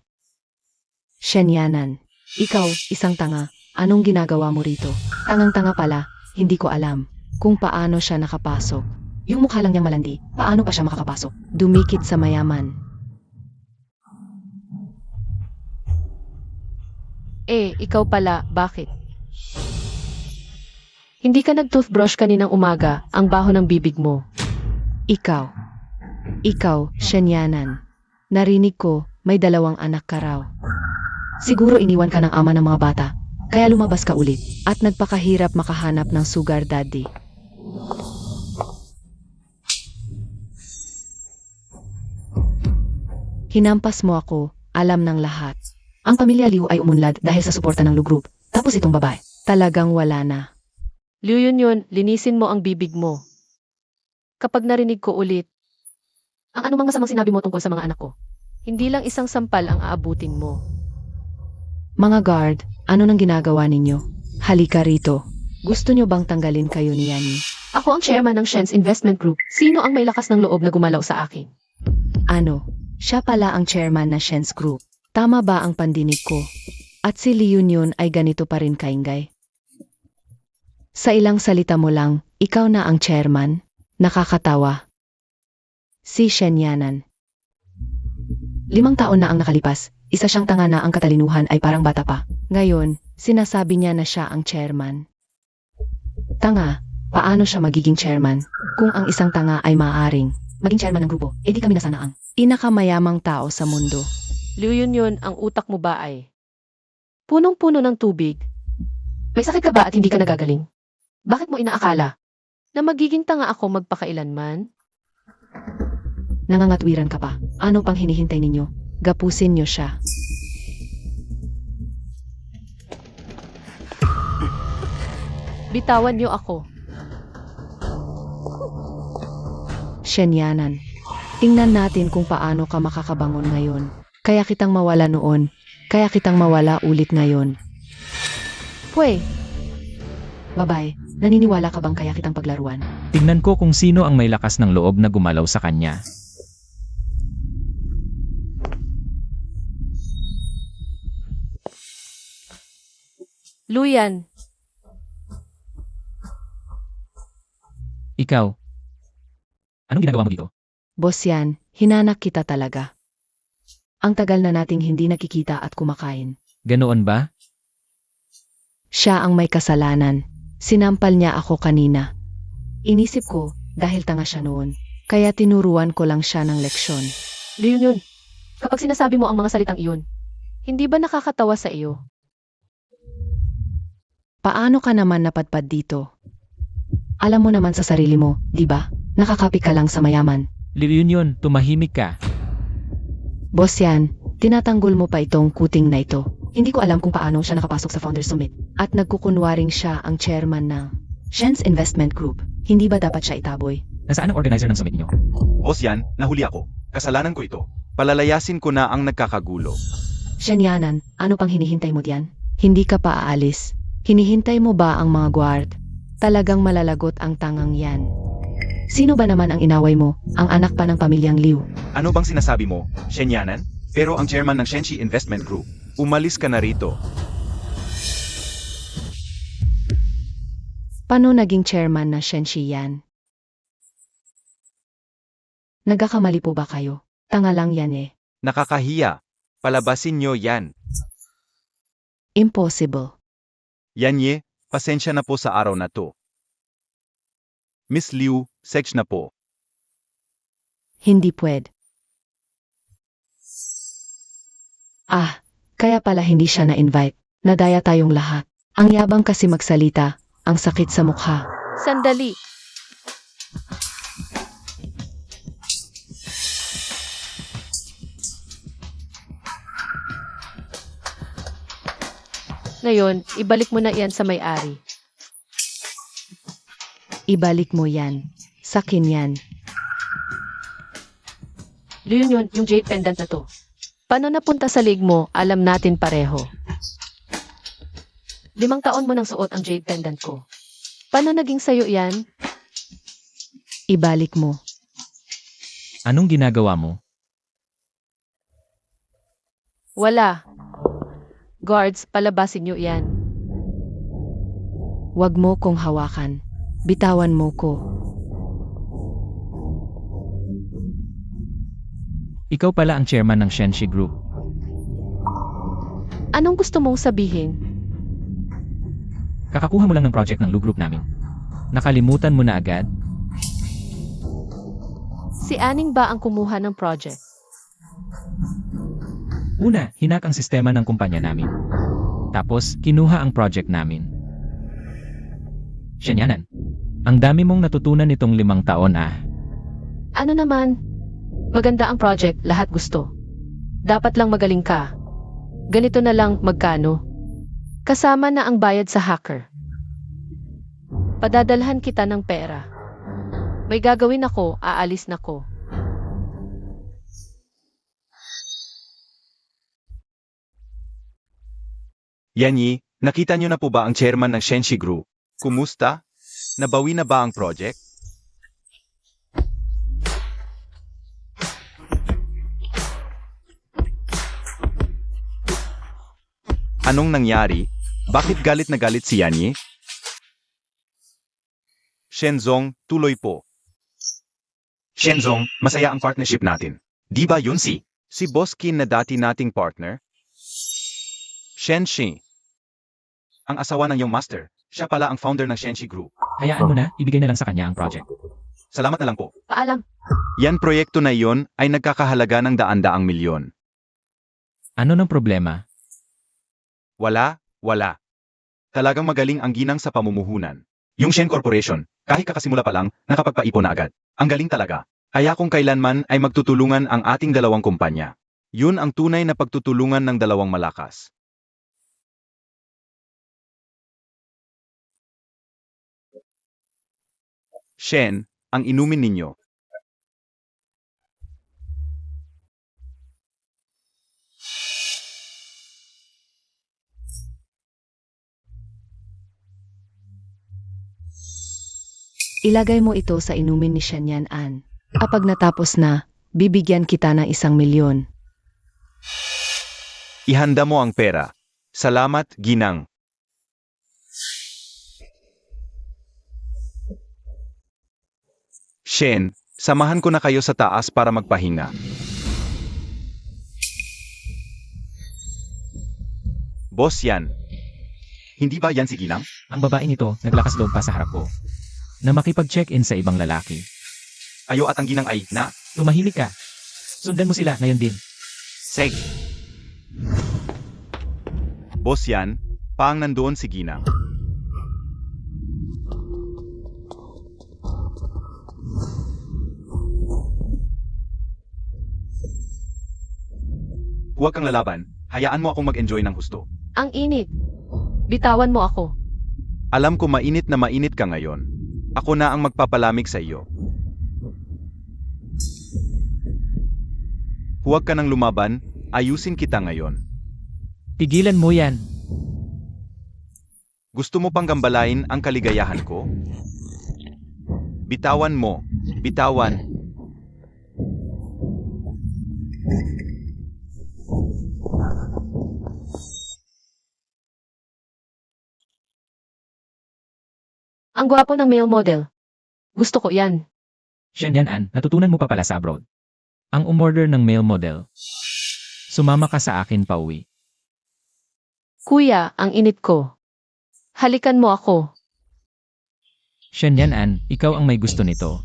Shenyanan, ikaw, isang tanga, anong ginagawa mo rito? Tangang-tanga pala, hindi ko alam kung paano siya nakapasok. Yung mukha lang niyang malandi, paano pa siya makakapasok? Dumikit sa mayaman. Ikaw pala, bakit? Hindi ka nag-toothbrush kaninang umaga, ang baho ng bibig mo. Ikaw, Shenyanan. Narinig ko, may 2 anak ka raw. Siguro iniwan ka ng ama ng mga bata, kaya lumabas ka ulit. At nagpakahirap makahanap ng sugar daddy. Hinampas mo ako, alam ng lahat. Ang pamilya Liu ay umunlad dahil sa suporta ng Lu Group. Tapos itong babae. Talagang wala na. Liu Yun, linisin mo ang bibig mo. Kapag narinig ko ulit, Ang anumang masamang sinabi mo tungkol sa mga anak ko. hindi lang isang sampal ang aabutin mo. Mga guard, ano nang ginagawa ninyo? Halika rito. Gusto nyo bang tanggalin kayo ni Yani? Ako ang chairman ng Shen's Investment Group. Sino ang may lakas ng loob na gumalaw sa akin? Ano? Siya pala ang chairman na Shen's Group. Tama ba ang pandinig ko? At si Li Yun ay ganito pa rin kaingay. Sa ilang salita mo lang, ikaw na ang chairman? Nakakatawa. Si Shenyanan. 5 taon na ang nakalipas. Isa siyang tanga na ang katalinuhan ay parang bata pa. Ngayon, sinasabi niya na siya ang chairman. Tanga, paano siya magiging chairman? Kung ang isang tanga ay maaaring maging chairman ng grupo, edi kami na sana ang. Pinakamayamang tao sa mundo. Liu Yun, ang utak mo ba ay punong-puno ng tubig May sakit ka ba at hindi ka nagagaling? Bakit mo inaakala? na magiging tanga ako magpakailanman? Nangangatwiran ka pa. Ano pang hinihintay ninyo? Gapusin niyo siya. Bitawan niyo ako. Shenyanan. Tingnan natin kung paano ka makakabangon ngayon. Kaya kitang mawala noon. Kaya kitang mawala ulit ngayon. Pwe, Babae, naniniwala ka bang kaya kitang paglaruan? Tingnan ko kung sino ang may lakas ng loob na gumalaw sa kanya. Luyan, Ikaw. Anong ginagawa mo dito? Boss yan, hinanak kita talaga. Ang tagal na nating hindi nakikita at kumakain. Ganoon ba? Siya ang may kasalanan. Sinampal niya ako kanina. Inisip ko, dahil tanga siya noon. Kaya tinuruan ko lang siya ng leksyon. Liu Yun, kapag sinasabi mo ang mga salitang iyon, hindi ba nakakatawa sa iyo? Paano ka naman napadpad dito? alam mo naman sa sarili mo, di ba? Nakakapit ka lang sa mayaman. Liunyon, tumahimik ka. Boss yan, tinatanggol mo pa itong kuting na ito. Hindi ko alam kung paano siya nakapasok sa Founders Summit. At nagkukunwaring siya ang chairman ng Shen's Investment Group. Hindi ba dapat siya itaboy? Nasaan ang organizer ng summit niyo? Boss yan, nahuli ako. Kasalanan ko ito. Palalayasin ko na ang nagkakagulo. Shenyanan, ano pang hinihintay mo diyan? Hindi ka pa aalis. Hinihintay mo ba ang mga guard? Talagang malalagot ang tangang yan. Sino ba naman ang inaway mo? Ang anak pa ng pamilyang Liu. Ano bang sinasabi mo, Shenyanan? Pero ang chairman ng Shenshi Investment Group. Umalis ka na rito. Paano naging chairman na Shenshi yan? Nagkakamali po ba kayo? Tanga lang yan eh. Nakakahiya. Palabasin nyo yan. Impossible. Yanye, pasensya na po sa araw na to. Miss Liu, sex na po. Hindi pwede. Kaya pala hindi siya na-invite. Nadaya tayong lahat. Ang yabang kasi magsalita, ang sakit sa mukha. Sandali. Ngayon, ibalik mo na iyan sa may-ari. Ibalik mo yan. Sakin yan. Liu yun, yung jade pendant na to. Paano napunta sa lig mo, alam natin pareho. 5 taon mo nang suot ang jade pendant ko. Paano naging sayo yan? Ibalik mo. Anong ginagawa mo? Wala. Guards, palabasin niyo yan. Wag mo kong hawakan. Bitawan mo ko. Ikaw pala ang chairman ng Shenshi Group. Anong gusto mong sabihin? Kakakuha mo lang ng project ng Lu Group namin. Nakalimutan mo na agad? Si Aning ba ang kumuha ng project? Una, hinak ang sistema ng kumpanya namin. Tapos, kinuha ang project namin. Syanyanan. Ang dami mong natutunan nitong 5 taon ah. Ano naman? Maganda ang project, lahat gusto. Dapat lang magaling ka. Ganito na lang, magkano? Kasama na ang bayad sa hacker. Padadalhan kita ng pera. May gagawin ako, aalis na ko. Yanyi, nakita niyo na po ba ang chairman ng Shenshi Group? Kumusta? Nabawi na ba ang project? Anong nangyari? Bakit galit na galit si Yanyi? Shenzong, tuloy po. Shenzong, masaya ang partnership natin. Di ba yun si Boss Qin na dati nating partner? Shenshi. Ang asawa ng iyong master. Siya pala ang founder ng Shenshi Group. Hayaan mo na, ibigay na lang sa kanya ang project. Salamat na lang po. Paalam. Yan proyekto na iyon ay nagkakahalaga ng daan-daang milyon. Ano ng problema? Wala. Talagang magaling ang ginang sa pamumuhunan. Yung Shen Corporation, kahit kakasimula pa lang, nakapagpaipon na agad. Ang galing talaga. Kaya kung kailanman ay magtutulungan ang ating dalawang kumpanya. Yun ang tunay na pagtutulungan ng dalawang malakas. Shen, ang inumin ninyo. Ilagay mo ito sa inumin ni Shanyan An. Kapag natapos na, bibigyan kita ng 1,000,000. Ihanda mo ang pera. Salamat, ginang. Shen, samahan ko na kayo sa taas para magpahinga. Boss yan. Hindi ba yan si Ginang? Ang babaeng ito, naglakas loob pa sa harap ko. Na makipag-check-in sa ibang lalaki. Ayo at ang Ginang ay na. Tumahimik ka. Sundan mo sila ngayon din. Seg. Boss yan, paang nandoon si Ginang. Huwag kang lalaban, hayaan mo akong mag-enjoy ng husto. Ang init. Bitawan mo ako. Alam ko mainit na mainit ka ngayon. Ako na ang magpapalamig sa iyo. Huwag ka nang lumaban, ayusin kita ngayon. Tigilan mo yan. Gusto mo pang gambalain ang kaligayahan ko? Bitawan mo, bitawan. Ang gwapo ng male model. Gusto ko yan. Shanyan An, natutunan mo pa pala sa abroad. Ang umorder ng male model. Sumama ka sa akin pauwi. Kuya, ang init ko. Halikan mo ako. Shanyan An, ikaw ang may gusto nito.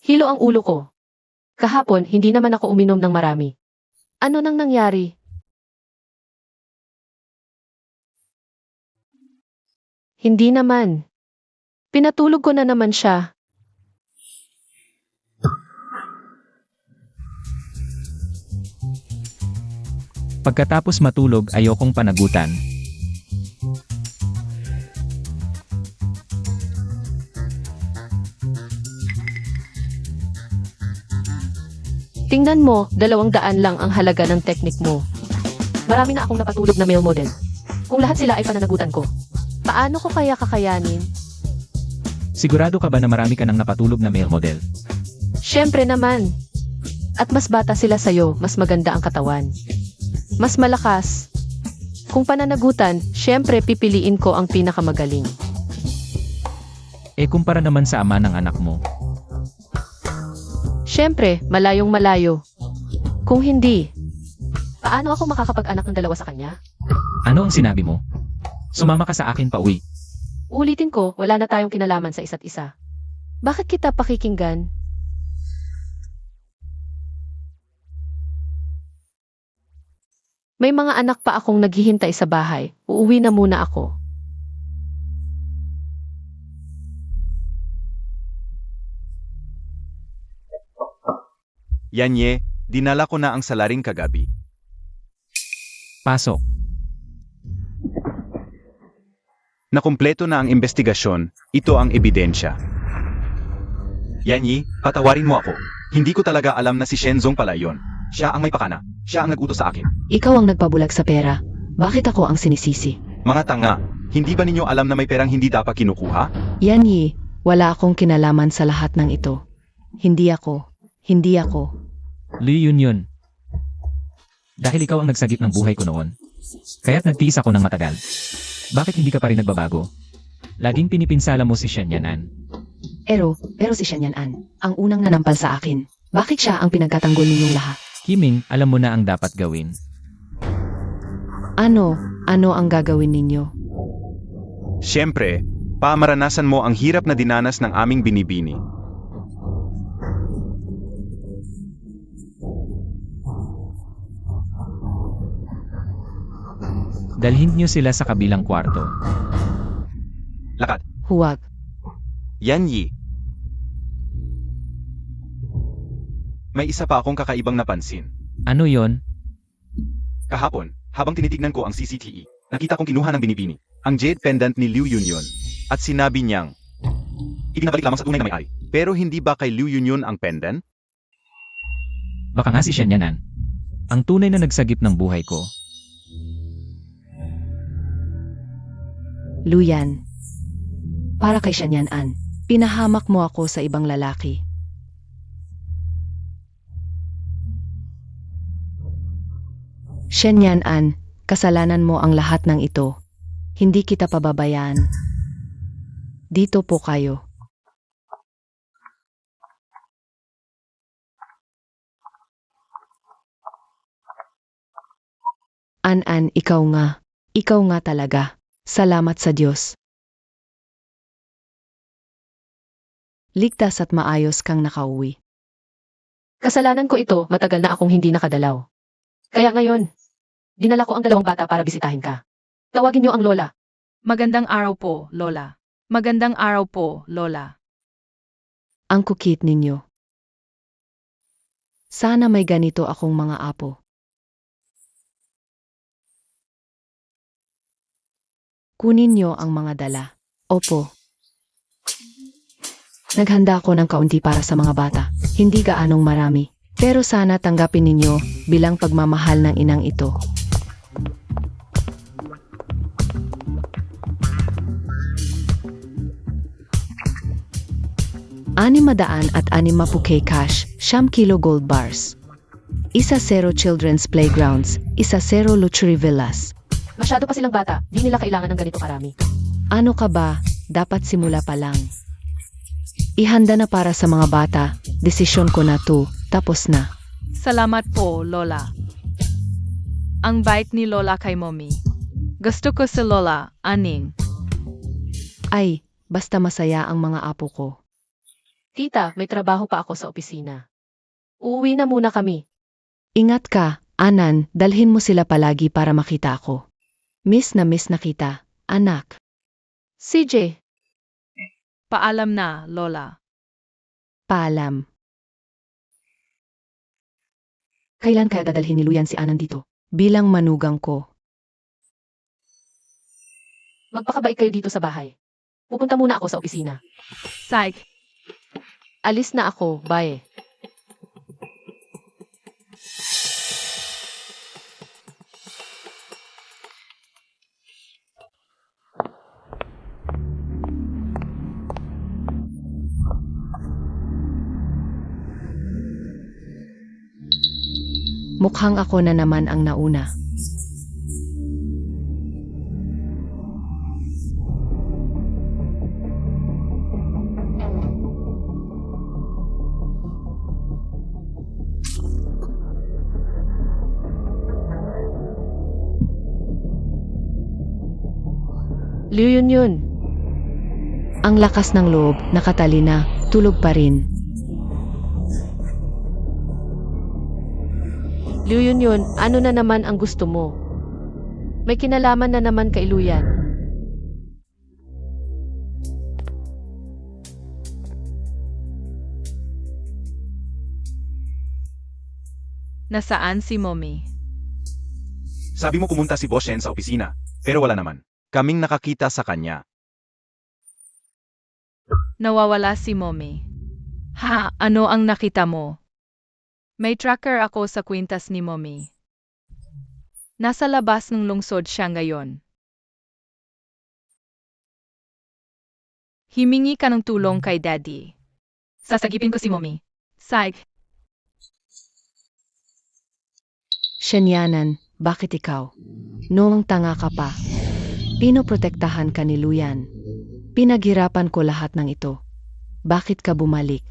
Hilo ang ulo ko. Kahapon, hindi naman ako uminom ng marami. Ano nang nangyari? Hindi naman. Pinatulog ko na naman siya. Pagkatapos matulog, ayokong panagutan. Tingnan mo, 200 lang ang halaga ng teknik mo. Marami na akong napatulog na male model. Kung lahat sila ay pananagutan ko, paano ko kaya kakayanin? Sigurado ka ba na marami ka nang napatulog na male model? Siyempre naman. At mas bata sila sa'yo, mas maganda ang katawan. Mas malakas. Kung pananagutan, syempre pipiliin ko ang pinakamagaling. Kumpara naman sa ama ng anak mo. Syempre, malayong malayo. Kung hindi, Paano ako makakapag-anak ng dalawa sa kanya? Ano ang sinabi mo? Sumama ka sa akin pauwi. Ulitin ko, wala na tayong kinalaman sa isa't isa. bakit kita pakikinggan? May mga anak pa akong naghihintay sa bahay. Uuwi na muna ako. Yanye, dinala ko na ang salarin kagabi. Pasok. Nakumpleto na ang investigasyon, ito ang ebidensya. Yanyi, patawarin mo ako. Hindi ko talaga alam na si Shenzong pala yon. Siya ang may pakana. Siya ang nag-utos sa akin. Ikaw ang nagpabulag sa pera. Bakit ako ang sinisisi? Mga tanga, hindi ba ninyo alam na may perang hindi dapat kinukuha? Yanyi, wala akong kinalaman sa lahat ng ito. Hindi ako. Li Yun. Dahil ikaw ang nagsagip ng buhay ko noon. Kaya't nagtiis ako ng matagal. Bakit hindi ka pa rin nagbabago? Laging pinipinsala mo si Shen Yanan. Pero si Shen Yanan, ang unang nanampal sa akin. Bakit siya ang pinagkatanggol ninyong lahat? Kiming, alam mo na ang dapat gawin. Ano ang gagawin ninyo? Siyempre, pamaranasan mo ang hirap na dinanas ng aming binibini. Dalhin niyo sila sa kabilang kwarto. Lakad. Huwag. Yanyi. May isa pa akong kakaibang napansin. Ano yon? Kahapon, habang tinitignan ko ang CCTV, nakita kong kinuha ng binibini, ang jade pendant ni Liu Yunyun. At sinabi niyang, ibinabalik lamang sa tunay na may-ari. Pero hindi ba kay Liu Yunyun ang pendant? Baka nga si Shen Yanan. Ang tunay na nagsagip ng buhay ko. Luyan, Para kay Shen Yanan. pinahamak mo ako sa ibang lalaki. Shen Yanan, kasalanan mo ang lahat ng ito. Hindi kita pababayaan. Dito po kayo. An, ikaw nga. Ikaw nga talaga. Salamat sa Diyos. Ligtas at maayos kang nakauwi. Kasalanan ko ito, matagal na akong hindi nakadalaw. Kaya ngayon, dinala ko ang dalawang bata para bisitahin ka. Tawagin niyo ang lola. Magandang araw po, Lola. Magandang araw po, Lola. Ang kukit ninyo. Sana may ganito akong mga apo. Kunin niyo ang mga dala. Opo. Naghanda ako ng kaunti para sa mga bata. Hindi gaanong marami. Pero sana tanggapin ninyo bilang pagmamahal ng inang ito. $660 cash, 9 kilo gold bars. 10 children's playgrounds, 10 luxury villas. Masyado pa silang bata. Di nila kailangan ng ganito karami. Ano ka ba? Dapat simula pa lang. Ihanda na para sa mga bata. Desisyon ko na to. Tapos na. Salamat po, Lola. Ang bait ni Lola kay Mommy. Gusto ko si Lola, aning. Ay, basta masaya ang mga apo ko. Tita, may trabaho pa ako sa opisina. Uuwi na muna kami. Ingat ka, Anan, dalhin mo sila palagi para makita ako. Miss na kita, anak. CJ, Paalam na, Lola. Paalam. Kailan kaya dadalhin ni Luyan si Anan dito? Bilang manugang ko. Magpakabait kayo dito sa bahay. Pupunta muna ako sa opisina. Psych. alis na ako. Bye. Mukhang ako na naman ang nauna. Liu Yunyun, Ang lakas ng loob, nakatali na, tulog pa rin. Liu Yunyun, ano na naman ang gusto mo? May kinalaman na naman kay Luyan. Nasaan si Mommy? Sabi mo pumunta si Boss Shen sa opisina, pero wala naman. Kaming nakakita sa kanya. Nawawala si Mommy. Ha, ano ang nakita mo? May tracker ako sa kwintas ni Mommy. Nasa labas ng lungsod siya ngayon. Himingi ka ng tulong kay Daddy. Sasagipin ko si Mommy. Psych. Shenyanan, bakit ikaw? Noong tanga ka pa. Pinoprotektahan ka ni Luyan. Pinaghirapan ko lahat ng ito. Bakit ka bumalik?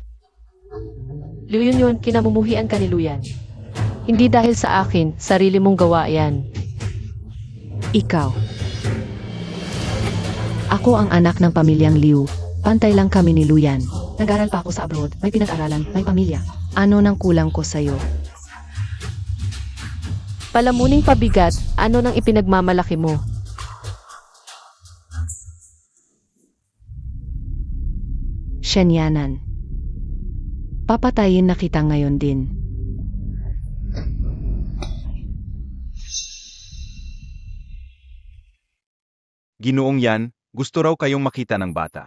Liu Yunyun, kinamumuhian ka ni Luyan. Hindi dahil sa akin, sarili mong gawa yan. Ikaw. Ako ang anak ng pamilyang Liu. Pantay lang kami ni Luyan. Nag-aral pa ako sa abroad, may pinag-aralan, may pamilya. Ano nang kulang ko sa'yo? Palamuning pabigat, ano nang ipinagmamalaki mo? Shenyanan. Papatayin na kita ngayon din. Ginoong Yan, gusto raw kayong makita ng bata.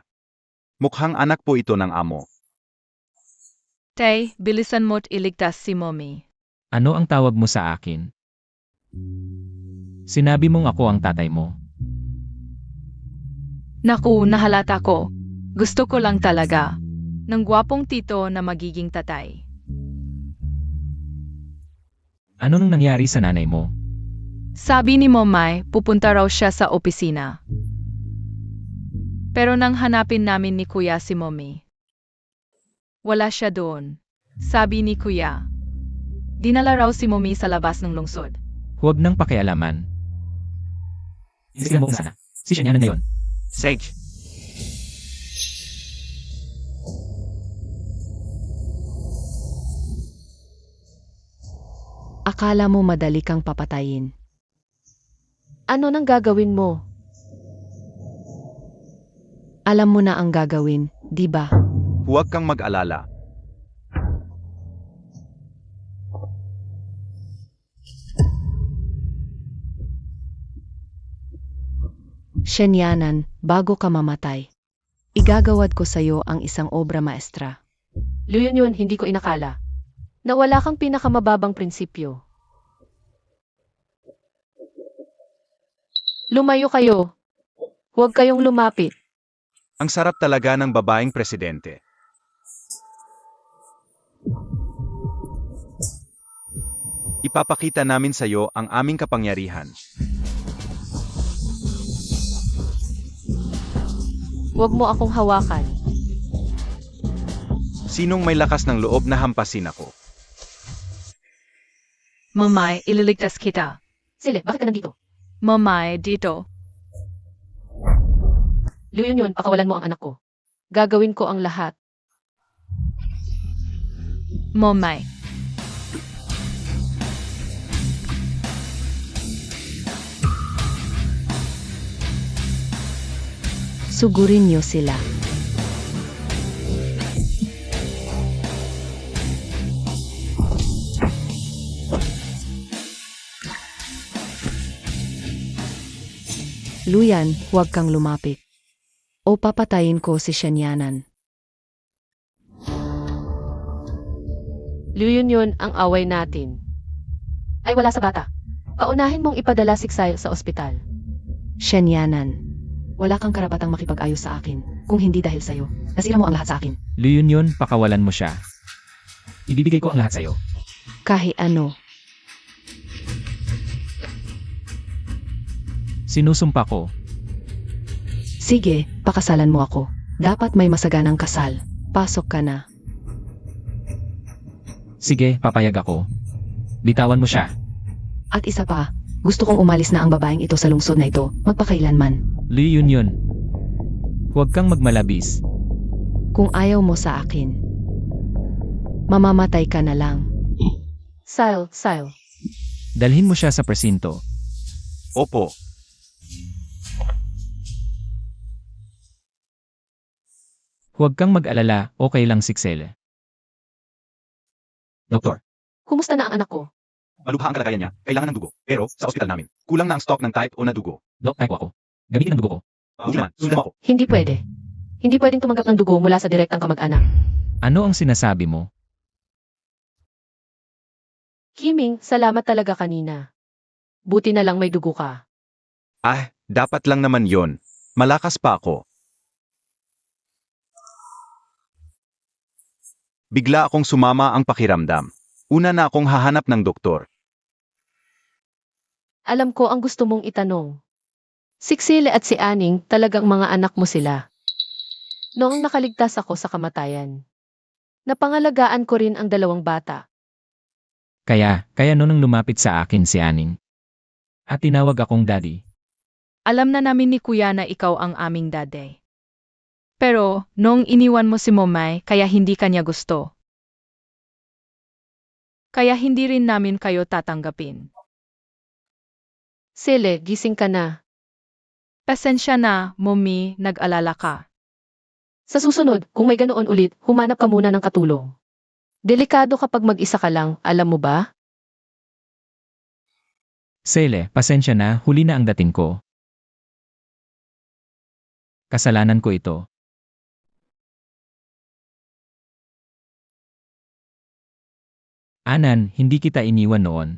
Mukhang anak po ito ng amo. Tay, bilisan mo't iligtas si Mommy. Ano ang tawag mo sa akin? Sinabi mong ako ang tatay mo. Naku, nahalata ko. Gusto ko lang talaga. Ng gwapong tito na magiging tatay. Ano nang nangyari sa nanay mo? Sabi ni Momay, pupunta raw siya sa opisina. Pero nang hanapin namin ni Kuya si Mommy, wala siya doon. Sabi ni Kuya, dinala raw si Mommy sa labas ng lungsod. Huwag nang pakialaman. Sige mo sana. Si Shenyanan na yun. Sage. Akala mo madali kang papatayin. Ano nang gagawin mo? Alam mo na ang gagawin, di ba? Huwag kang mag-alala. Shenyanan, bago ka mamatay. Igagawad ko sa'yo ang isang obra maestra. Liu Yunyun, hindi ko inakala na wala kang pinakamababang prinsipyo. Lumayo kayo. Huwag kayong lumapit. Ang sarap talaga ng babaeng presidente. Ipapakita namin sa iyo ang aming kapangyarihan. Huwag mo akong hawakan. Sinong may lakas ng loob na hampasin ako? Momay, ililigtas kita. Sile, bakit ka nandito? Momay, dito. Liu Yunyun, pakawalan mo ang anak ko. Gagawin ko ang lahat. Momay. Sugurin niyo sila. Luyan, huwag kang lumapit. O papatayin ko si Shenyanan. Liu Yunyun, ang away natin. Ay wala sa bata. Paunahin mong ipadala si Xyle sa ospital. Shenyanan. Wala kang karapatang makipag-ayos sa akin. Kung hindi dahil sa'yo, nasira mo ang lahat sa akin. Liu Yunyun, pakawalan mo siya. Ibibigay ko ang lahat sa'yo. Kahit ano. Sinusumpa ko. Sige, pakasalan mo ako. Dapat may masaganang kasal. Pasok ka na. Sige, papayag ako. Bitawan mo siya. At isa pa, gusto kong umalis na ang babaeng ito sa lungsod na ito, magpakailanman. Lee Yun. Huwag kang magmalabis. Kung ayaw mo sa akin, mamamatay ka na lang. Sile. Dalhin mo siya sa presinto. Opo. Huwag kang mag-alala, okay lang Siksel. Doktor, Kumusta na ang anak ko? Malubha ang kalagayan niya. Kailangan ng dugo. Pero, sa ospital namin, kulang na ang stock ng type O na dugo. Dok, type ako. Gamitin ang dugo ko. Buti naman, sundan mo ako. Hindi pwede. Hindi pwedeng tumanggap ng dugo mula sa direktang kamag-anak. Ano ang sinasabi mo? Kiming, salamat talaga kanina. Buti na lang may dugo ka. Ah, dapat lang naman yon. Malakas pa ako. Bigla akong sumama ang pakiramdam. Una na akong hahanap ng doktor. Alam ko ang gusto mong itanong. Si Xile at si Aning talagang mga anak mo sila. Noong nakaligtas ako sa kamatayan, napangalagaan ko rin ang dalawang bata. Kaya noon nang lumapit sa akin si Aning. At tinawag akong daddy. Alam na namin ni Kuya na ikaw ang aming daday. Pero, nung iniwan mo si Momay, kaya hindi kanya gusto. Kaya hindi rin namin kayo tatanggapin. Sile, gising ka na. Pasensya na, Mommy, nag-alala ka. Sa susunod, kung may ganoon ulit, humanap ka muna ng katulong. Delikado kapag mag-isa ka lang, alam mo ba? Sele, pasensya na, huli na ang dating ko. Kasalanan ko ito. Anan, hindi kita iniwan noon.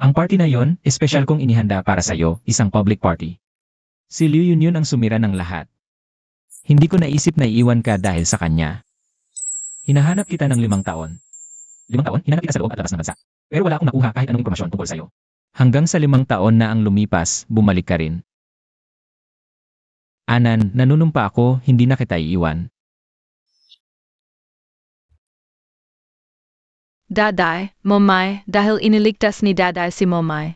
Ang party na yon, espesyal kong inihanda para sa'yo, isang public party. Si Liu Yun ang sumira ng lahat. Hindi ko naisip na iiwan ka dahil sa kanya. Hinahanap kita ng 5 taon. 5 taon, hinahanap kita sa loob at labas ng bansa. Pero wala akong nakuha kahit anong impormasyon tungkol sa'yo. Hanggang sa 5 taon na ang lumipas, bumalik ka rin. Anan, nanunumpa ako, hindi na kita iiwan. Daday, Momay, dahil iniligtas ni Daday si Momay.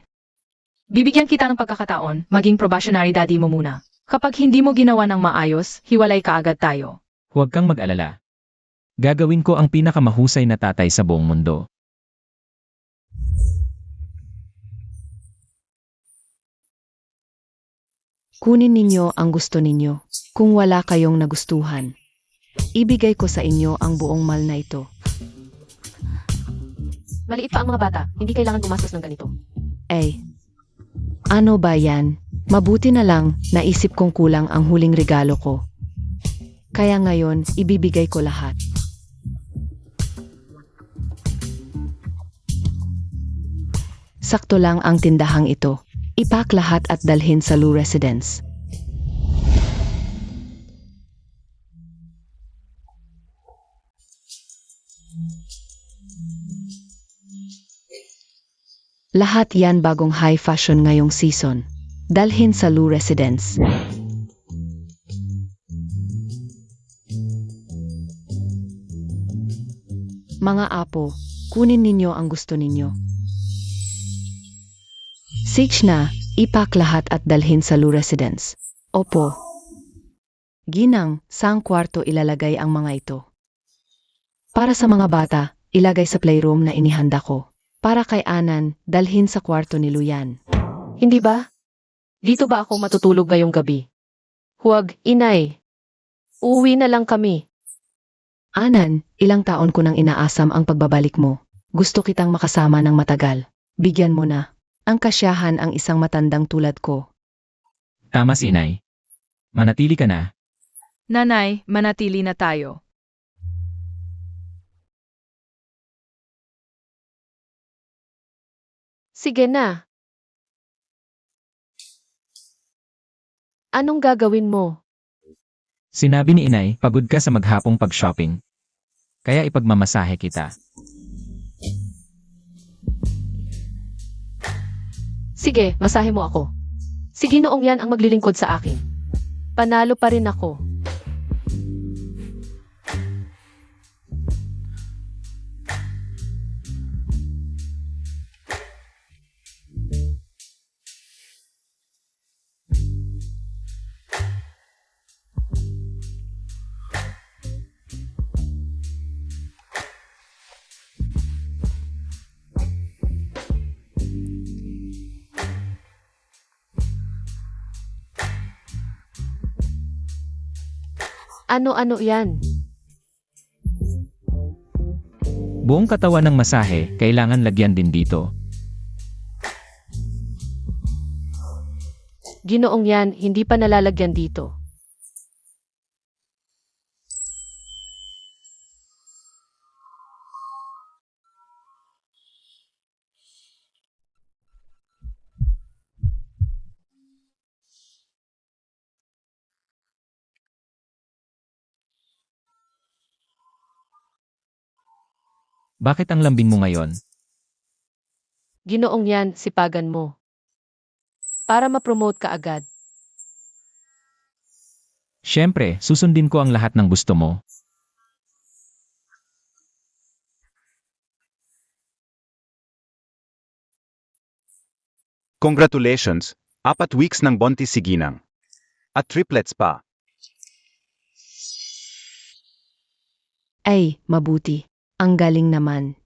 Bibigyan kita ng pagkakataon, maging probationary daddy mo muna. Kapag hindi mo ginawa ng maayos, hiwalay ka agad tayo. Huwag kang mag-alala. Gagawin ko ang pinakamahusay na tatay sa buong mundo. Kunin ninyo ang gusto ninyo. Kung wala kayong nagustuhan, ibigay ko sa inyo ang buong mal na ito. Maliit pa ang mga bata, hindi kailangan gumastos ng ganito. Ano ba yan? Mabuti na lang, naisip kong kulang ang huling regalo ko. Kaya ngayon, ibibigay ko lahat. Sakto lang ang tindahang ito. Ipak lahat at dalhin sa Lu Residence. Lahat yan bagong high fashion ngayong season. Dalhin sa Lu Residence. Mga apo, kunin ninyo ang gusto ninyo. Sige na, ipak lahat at dalhin sa Lu Residence. Opo. Ginang, saang kwarto ilalagay ang mga ito? Para sa mga bata, ilagay sa playroom na inihanda ko. Para kay Anan, dalhin sa kwarto ni Luyan. Hindi ba? Dito ba ako matutulog ngayong gabi? Huwag, inay. Uuwi na lang kami. Anan, ilang taon ko nang inaasam ang pagbabalik mo. Gusto kitang makasama ng matagal. Bigyan mo na. Ang kasyahan ang isang matandang tulad ko. Tama si Inay. Manatili ka na. Nanay, manatili na tayo. Sige na. Anong gagawin mo? Sinabi ni Inay, pagod ka sa maghapong pag-shopping. Kaya ipagmamasahe kita. Sige, masahe mo ako. Si Ginoong yan ang maglilingkod sa akin. Panalo pa rin ako. Ano-ano yan? Buong katawan ng masahe, kailangan lagyan din dito. Ginoong yan, hindi pa nalalagyan dito. Bakit ang lambing mo ngayon? Ginoong yan, sipagan mo. Para ma-promote ka agad. Siyempre, susundin ko ang lahat ng gusto mo. Congratulations, 4 weeks ng buntis si Ginang. At triplets pa. Ay, mabuti. Ang galing naman.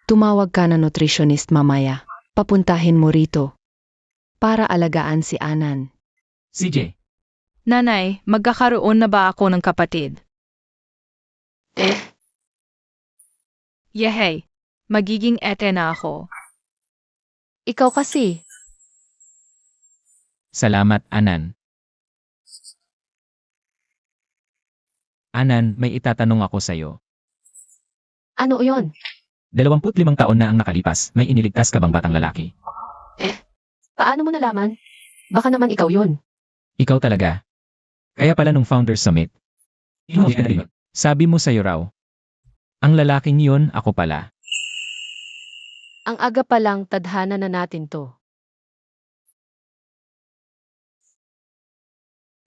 Tumawag ka na nutritionist mamaya. Papuntahin mo rito. Para alagaan si Anan. CJ, Nanay, magkakaroon na ba ako ng kapatid? Yehey, magiging ete na ako. Ikaw kasi. salamat Anan. Anan, may itatanong ako sa'yo. Ano yon? 25 taon na ang nakalipas, may iniligtas ka bang batang lalaki? Paano mo nalaman? Baka naman ikaw yon. Ikaw talaga. Kaya pala nung Founders Summit. Sabi mo sa'yo raw. Ang lalaking yun, ako pala. Ang aga pa lang, tadhana na natin to.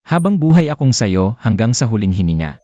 Habang buhay akong sayo hanggang sa huling hininga.